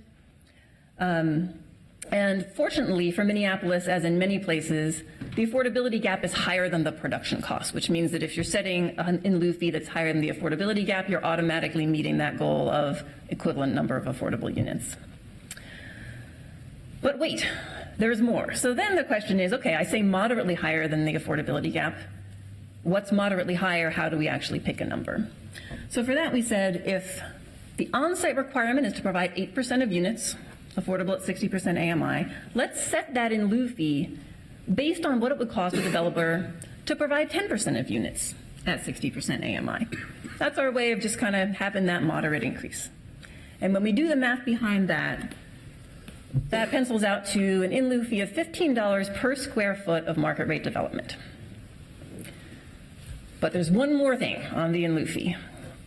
And fortunately for Minneapolis, as in many places, the affordability gap is higher than the production cost, which means that if you're setting an in-lieu fee that's higher than the affordability gap, you're automatically meeting that goal of equivalent number of affordable units. But wait, there's more. So then the question is, okay, I say moderately higher than the affordability gap. What's moderately higher? How do we actually pick a number? So for that, we said if the on-site requirement is to provide 8% of units, affordable at 60% AMI, let's set that in lieu fee based on what it would cost a developer to provide 10% of units at 60% AMI. That's our way of just kind of having that moderate increase. And when we do the math behind that, that pencils out to an in-lieu fee of $15 per square foot of market rate development. But there's one more thing on the in-lieu fee,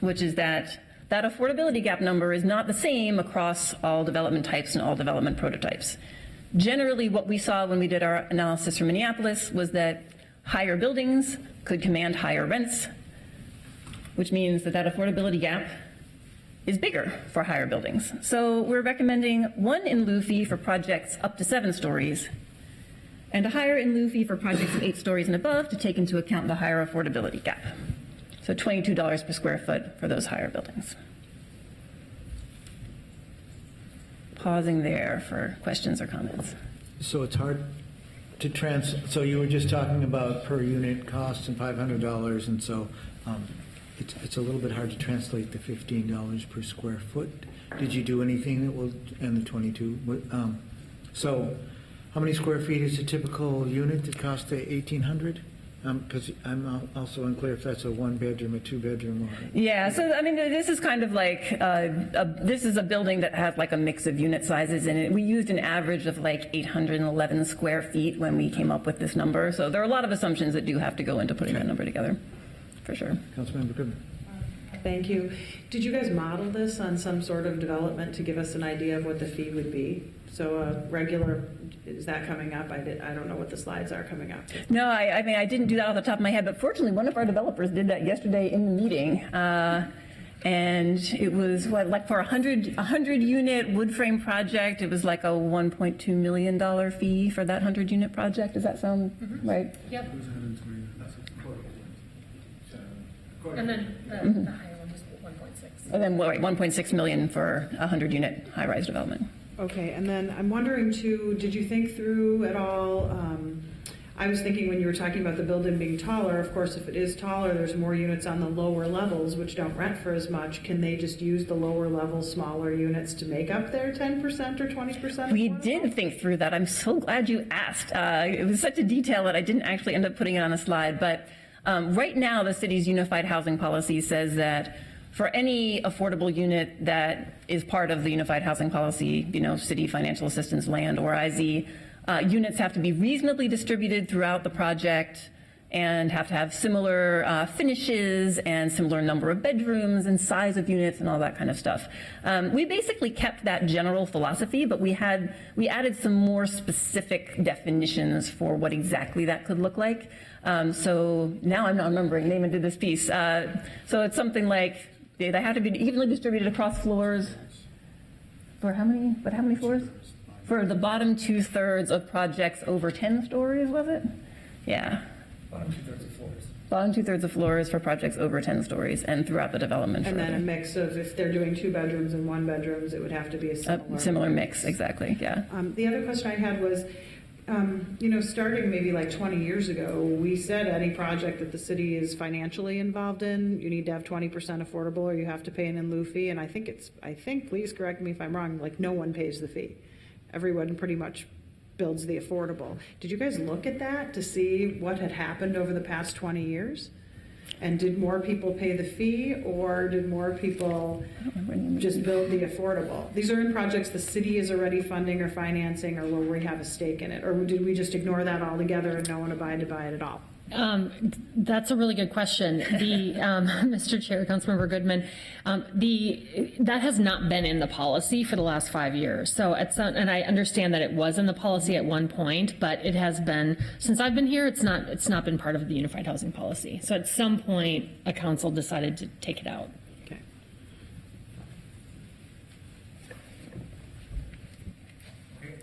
which is that that affordability gap number is not the same across all development types and all development prototypes. Generally, what we saw when we did our analysis for Minneapolis was that higher buildings could command higher rents, which means that that affordability gap is bigger for higher buildings. So we're recommending one in-lieu fee for projects up to 7 stories and a higher in-lieu fee for projects of 8 stories and above to take into account the higher affordability gap. So $22 per square foot for those higher buildings. Pausing there for questions or comments. So it's hard to so you were just talking about per unit costs and $500, and so it's a little bit hard to translate the $15 per square foot. Did you do anything that will, and the 22? So how many square feet is a typical unit that costs $1,800? Because I'm also unclear if that's a 1-bedroom, a 2-bedroom, or... Yeah, so I mean, this is kind of like, this is a building that has like a mix of unit sizes in it. We used an average of like 811 square feet when we came up with this number. So there are a lot of assumptions that do have to go into putting that number together, for sure. Councilmember Goodman. Thank you. Did you guys model this on some sort of development to give us an idea of what the fee would be? So a regular, is that coming up? I don't know what the slides are coming up. No, I mean, I didn't do that off the top of my head, but fortunately, one of our developers did that yesterday in the meeting. And it was like for a 100-unit wood frame project, it was like a $1.2 million fee for that 100-unit project. Does that sound right? Yep. And then the higher one was 1.6. And then 1.6 million for a 100-unit high-rise development. Okay, and then I'm wondering too, did you think through at all, I was thinking when you were talking about the building being taller, of course, if it is taller, there's more units on the lower levels, which don't rent for as much. Can they just use the lower level, smaller units to make up their 10% or 20%? We did think through that. I'm so glad you asked. It was such a detail that I didn't actually end up putting it on a slide, but right now the city's unified housing policy says that for any affordable unit that is part of the Unified Housing Policy, city financial assistance land or IZ, units have to be reasonably distributed throughout the project and have to have similar finishes and similar number of bedrooms and size of units and all that kind of stuff. We basically kept that general philosophy, but we added some more specific definitions for what exactly that could look like. So now I'm not remembering, Naaman did this piece. So it's something like they have to be evenly distributed across floors. For how many floors? For the bottom 2/3 of projects over 10 stories, was it? Yeah. Bottom 2/3 of floors. Bottom 2/3 of floors for projects over 10 stories and throughout the development. And then a mix of, if they're doing 2 bedrooms and 1 bedrooms, it would have to be a similar mix, exactly, yeah. The other question I had was, starting maybe like 20 years ago, we said any project that the city is financially involved in, you need to have 20% affordable or you have to pay an in-lieu fee. And I think, please correct me if I'm wrong, like no one pays the fee. Everyone pretty much builds the affordable. Did you guys look at that to see what had happened over the past 20 years? And did more people pay the fee or did more people just build the affordable? These are in projects the city is already funding or financing or where we have a stake in it. Or did we just ignore that altogether and no one abided by it at all? That's a really good question. The Mr. Chair, Councilmember Goodman, that has not been in the policy for the last 5 years. So and I understand that it was in the policy at one point, but it has been since I've been here. It's not been part of the Unified Housing Policy. So at some point, a council decided to take it out. Okay.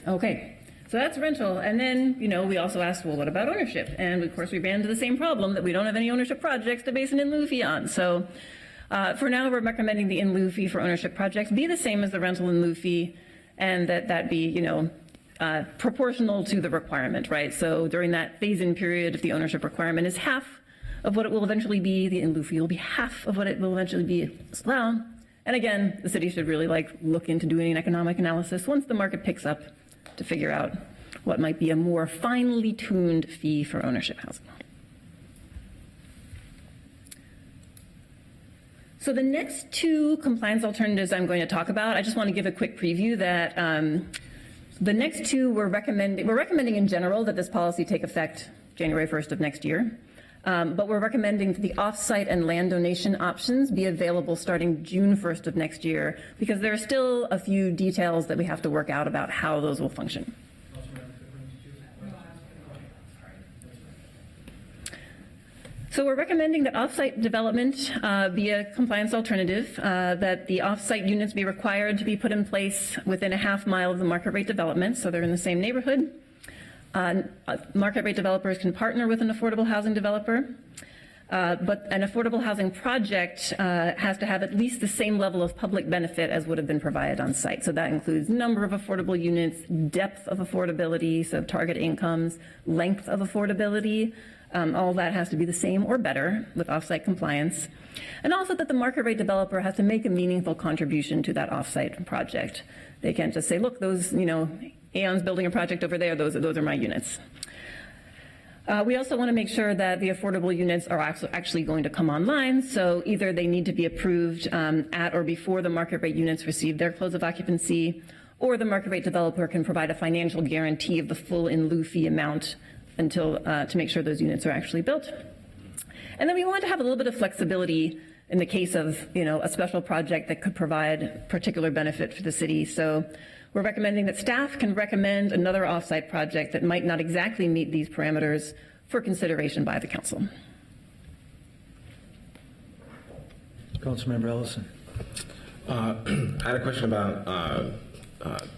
Okay. So that's rental. And then, we also asked, well, what about ownership? And of course, we ran into the same problem that we don't have any ownership projects to base an in-lieu fee on. So for now, we're recommending the in-lieu fee for ownership projects be the same as the rental in-lieu fee, and that be, proportional to the requirement, right? So during that phase-in period, if the ownership requirement is half of what it will eventually be, the in-lieu fee will be half of what it will eventually be as well. And again, the city should really look into doing an economic analysis once the market picks up, to figure out what might be a more finely tuned fee for ownership housing. So the next 2 compliance alternatives I'm going to talk about, I just want to give a quick preview that the next 2 we're recommending in general that this policy take effect January 1st of next year. But we're recommending that the off-site and land donation options be available starting June 1st of next year, because there are still a few details that we have to work out about how those will function. So we're recommending that off-site development be a compliance alternative, that the off-site units be required to be put in place within a half mile of the market rate development, so they're in the same neighborhood. Market rate developers can partner with an affordable housing developer, but an affordable housing project has to have at least the same level of public benefit as would have been provided on site. So that includes number of affordable units, depth of affordability, so target incomes, length of affordability. All that has to be the same or better with off-site compliance. And also that the market rate developer has to make a meaningful contribution to that off-site project. They can't just say, look, those, Aeon's building a project over there, those are my units. We also want to make sure that the affordable units are actually going to come online, so either they need to be approved at or before the market rate units receive their close of occupancy, or the market rate developer can provide a financial guarantee of the full in-lieu fee amount until to make sure those units are actually built. And then we want to have a little bit of flexibility in the case of a special project that could provide particular benefit for the city. So we're recommending that staff can recommend another offsite project that might not exactly meet these parameters for consideration by the council. Councilmember Ellison. I had a question about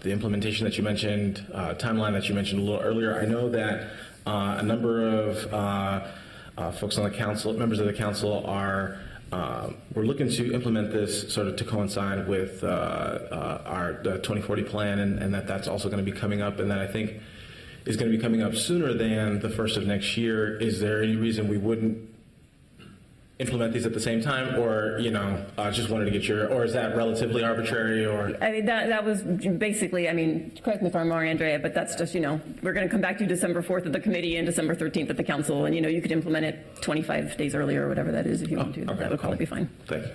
the implementation that you mentioned, timeline that you mentioned a little earlier. I know that a number of folks on the council, members of the council, we're looking to implement this sort of to coincide with the 2040 plan, and that's also going to be coming up, and that I think is going to be coming up sooner than the 1st of next year. Is there any reason we wouldn't implement these at the same time, or just wanted to get or is that relatively arbitrary? Or I mean, that was basically, correct me if I'm wrong, Andrea, but that's just we're going to come back to December 4th at the committee and December 13th at the council, and you could implement it 25 days earlier or whatever that is if you want to. Okay, That would probably be fine. Thank you.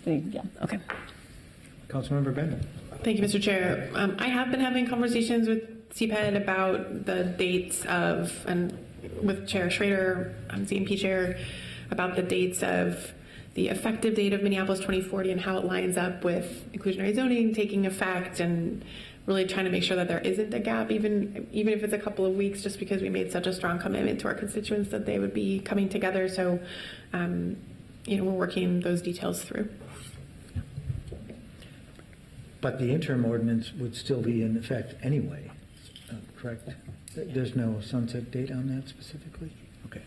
Yeah, okay. Councilmember Bender. Thank you, Mr. Chair. I have been having conversations with CPED about the dates of, and with Chair Schrader, CMP Chair, about the dates of the effective date of Minneapolis 2040 and how it lines up with inclusionary zoning taking effect, and really trying to make sure that there isn't a gap, even if it's a couple of weeks, just because we made such a strong commitment to our constituents that they would be coming together. So, we're working those details through. But the interim ordinance would still be in effect anyway, correct? There's no sunset date on that specifically? Okay.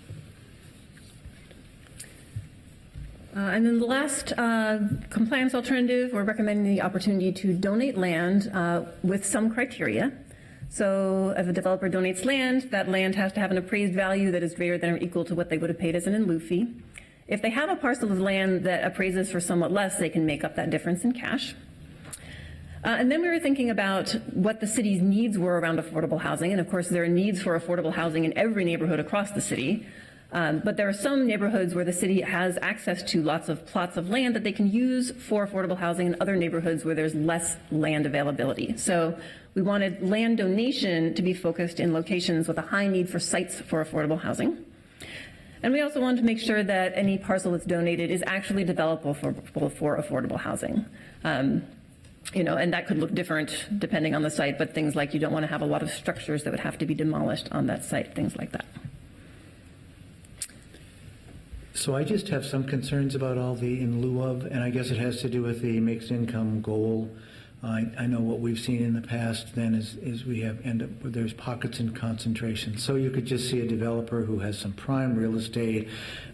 And then the last compliance alternative, we're recommending the opportunity to donate land with some criteria. So if a developer donates land, that land has to have an appraised value that is greater than or equal to what they would have paid as an in-lieu fee. If they have a parcel of land that appraises for somewhat less, they can make up that difference in cash. And then we were thinking about what the city's needs were around affordable housing. And of course, there are needs for affordable housing in every neighborhood across the city. But there are some neighborhoods where the city has access to lots of plots of land that they can use for affordable housing, and other neighborhoods where there's less land availability. So we wanted land donation to be focused in locations with a high need for sites for affordable housing. And we also wanted to make sure that any parcel that's donated is actually developable for affordable housing. And that could look different depending on the site, but things like you don't want to have a lot of structures that would have to be demolished on that site, things like that. So I just have some concerns about all the in lieu of, and I guess it has to do with the mixed income goal. I know what we've seen in the past then is we end up where there's pockets in concentration. So you could just see a developer who has some prime real estate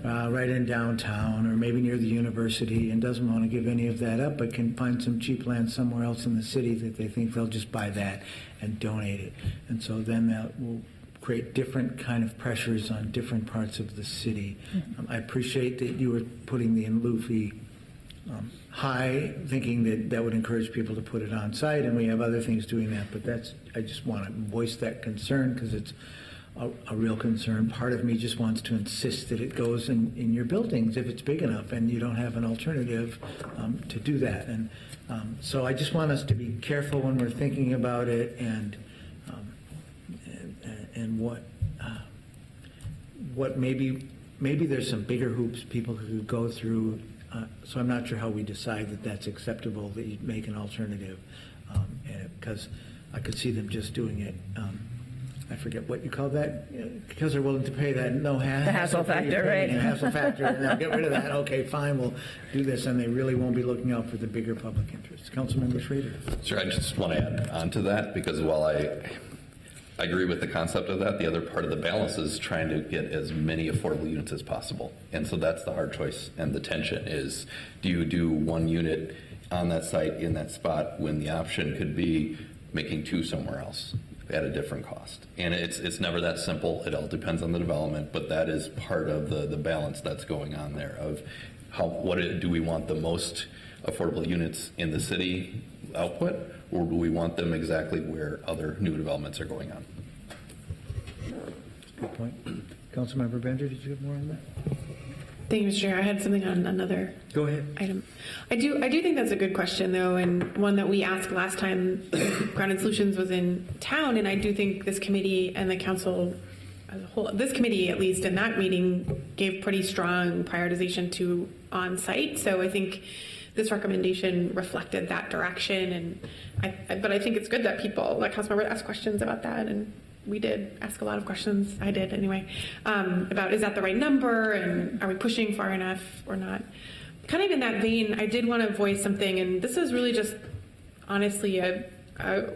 right in downtown or maybe near the university and doesn't want to give any of that up, but can find some cheap land somewhere else in the city that they think they'll just buy that and donate it. And so then that will create different kind of pressures on different parts of the city. I appreciate that you were putting the in-lieu fee high, thinking that that would encourage people to put it on site, and we have other things doing that, but I just want to voice that concern because it's a real concern. Part of me just wants to insist that it goes in your buildings if it's big enough and you don't have an alternative to do that. And so I just want us to be careful when we're thinking about it and what maybe there's some bigger hoops people could go through. So I'm not sure how we decide that that's acceptable, that you make an alternative, because I could see them just doing it. I forget what you call that, because they're willing to pay that the hassle factor, right? Hassle factor, and they'll get rid of that. Okay, fine, we'll do this, and they really won't be looking out for the bigger public interest. Councilmember Schrader. Sure, I just want to add on to that, because while I agree with the concept of that, the other part of the balance is trying to get as many affordable units as possible. And so that's the hard choice, and the tension is, do you do one unit on that site in that spot when the option could be making two somewhere else at a different cost? And it's never that simple. It all depends on the development, but that is part of the balance that's going on there of do we want the most affordable units in the city output, or do we want them exactly where other new developments are going on? Good point. Councilmember Bender, did you have more on that? Thank you, Mr. Chair. I had something on another Go ahead. item. I do think that's a good question, though, and one that we asked last time Grounded Solutions was in town, and I do think this committee and the council as a whole, this committee at least in that meeting, gave pretty strong prioritization to on-site. So I think this recommendation reflected that direction, but I think it's good that people, like Councilmember, ask questions about that, and we did ask a lot of questions. I did anyway, about is that the right number, and are we pushing far enough or not? Kind of in that vein, I did want to voice something, and this is really just honestly a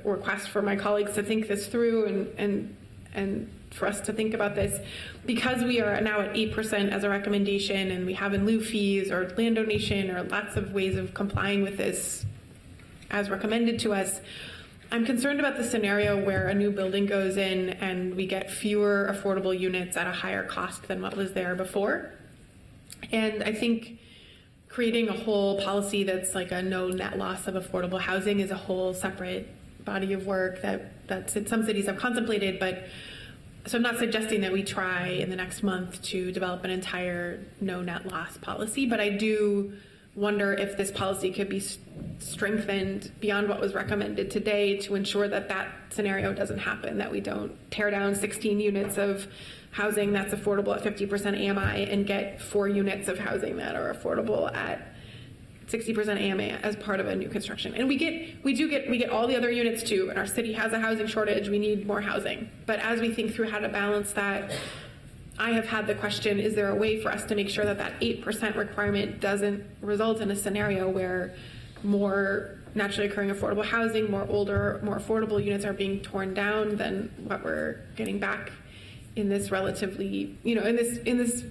request for my colleagues to think this through and for us to think about this, because we are now at 8% as a recommendation, and we have in-lieu fees or land donation or lots of ways of complying with this as recommended to us. I'm concerned about the scenario where a new building goes in and we get fewer affordable units at a higher cost than what was there before. And I think creating a whole policy that's like a no net loss of affordable housing is a whole separate body of work that some cities have contemplated, but so I'm not suggesting that we try in the next month to develop an entire no net loss policy, but I do wonder if this policy could be strengthened beyond what was recommended today to ensure that that scenario doesn't happen, that we don't tear down 16 units of housing that's affordable at 50% AMI and get 4 units of housing that are affordable at 60% AMI as part of a new construction. And we get all the other units too, and our city has a housing shortage, we need more housing. But as we think through how to balance that, I have had the question, is there a way for us to make sure that that 8% requirement doesn't result in a scenario where more naturally occurring affordable housing, more older, more affordable units are being torn down than what we're getting back in this relatively, in this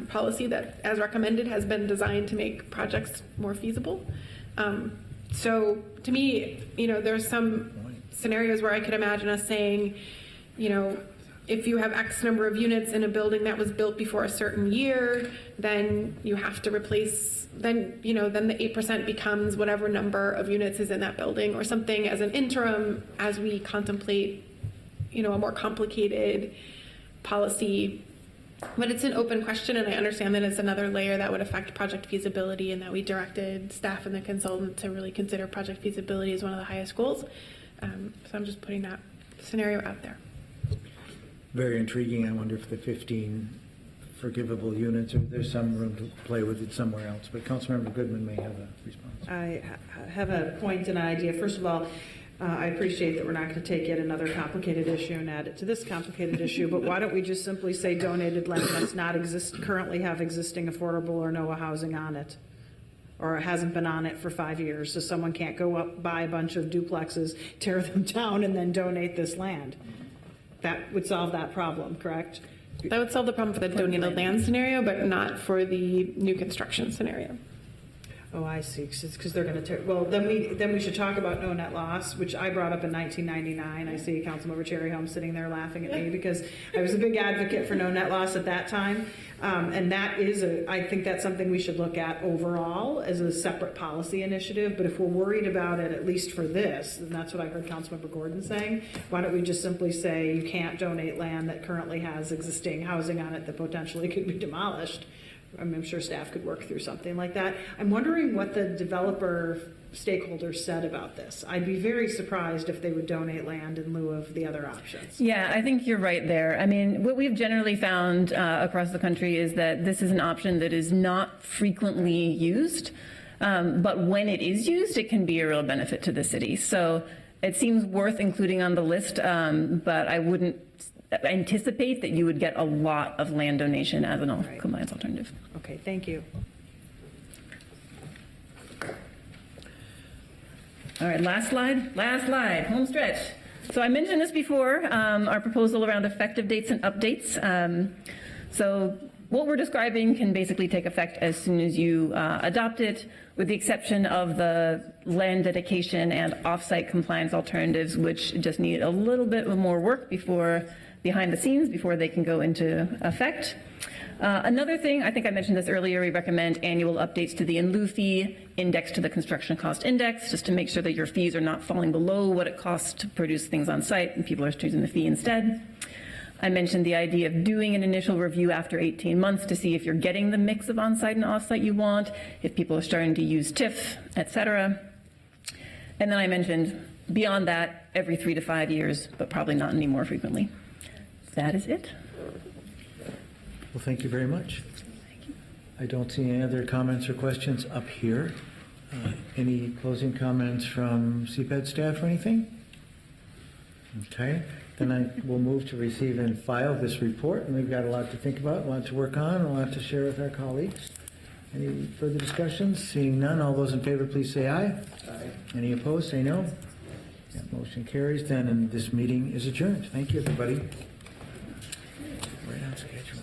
policy that, as recommended, has been designed to make projects more feasible. So to me, there's some scenarios where I could imagine us saying, if you have X number of units in a building that was built before a certain year, then you have to replace, then the 8% becomes whatever number of units is in that building or something as an interim as we contemplate, a more complicated policy. But it's an open question, and I understand that it's another layer that would affect project feasibility, and that we directed staff and the consultant to really consider project feasibility as one of the highest goals. So I'm just putting that scenario out there. Very intriguing. I wonder if the 15 forgivable units, or there's some room to play with it somewhere else. But Councilmember Goodman may have a response. I have a point and an idea. First of all, I appreciate that we're not going to take yet another complicated issue and add it to this complicated issue, but why don't we just simply say donated land that's not currently have existing affordable or NOAA housing on it, or hasn't been on it for 5 years, so someone can't go up, buy a bunch of duplexes, tear them down, and then donate this land. That would solve that problem, correct? That would solve the problem for the donated land scenario, but not for the new construction scenario. Oh, I see, because they're going to tear, well, then we should talk about no net loss, which I brought up in 1999. I see Councilmember Cherryholm sitting there laughing at me because I was a big advocate for no net loss at that time. And that is I think that's something we should look at overall as a separate policy initiative. But if we're worried about it, at least for this, and that's what I heard Councilmember Gordon saying, why don't we just simply say you can't donate land that currently has existing housing on it that potentially could be demolished? I'm sure staff could work through something like that. I'm wondering what the developer stakeholders said about this. I'd be very surprised if they would donate land in lieu of the other options. Yeah, I think you're right there. I mean, what we've generally found across the country is that this is an option that is not frequently used, but when it is used, it can be a real benefit to the city. So it seems worth including on the list, but I wouldn't anticipate that you would get a lot of land donation as an compliance alternative. Okay, thank you. All right, last slide, home stretch. So I mentioned this before, our proposal around effective dates and updates. So what we're describing can basically take effect as soon as you adopt it, with the exception of the land dedication and offsite compliance alternatives, which just need a little bit more work behind the scenes before they can go into effect. Another thing, I think I mentioned this earlier, we recommend annual updates to the In-Lieu Fee indexed to the construction cost index, just to make sure that your fees are not falling below what it costs to produce things on site and people are choosing the fee instead. I mentioned the idea of doing an initial review after 18 months to see if you're getting the mix of on-site and off-site you want, if people are starting to use TIF, et cetera. And then I mentioned beyond that, every 3 to 5 years, but probably not any more frequently. That is it. Well, thank you very much. I don't see any other comments or questions up here. Any closing comments from CPED staff or anything? Okay, then I will move to receive and file this report, and we've got a lot to think about, a lot to work on, a lot to share with our colleagues. Any further discussions? Seeing none, all those in favor, please say aye. Aye. Any opposed, say no. That motion carries then, and this meeting is adjourned. Thank you, everybody. Right on schedule.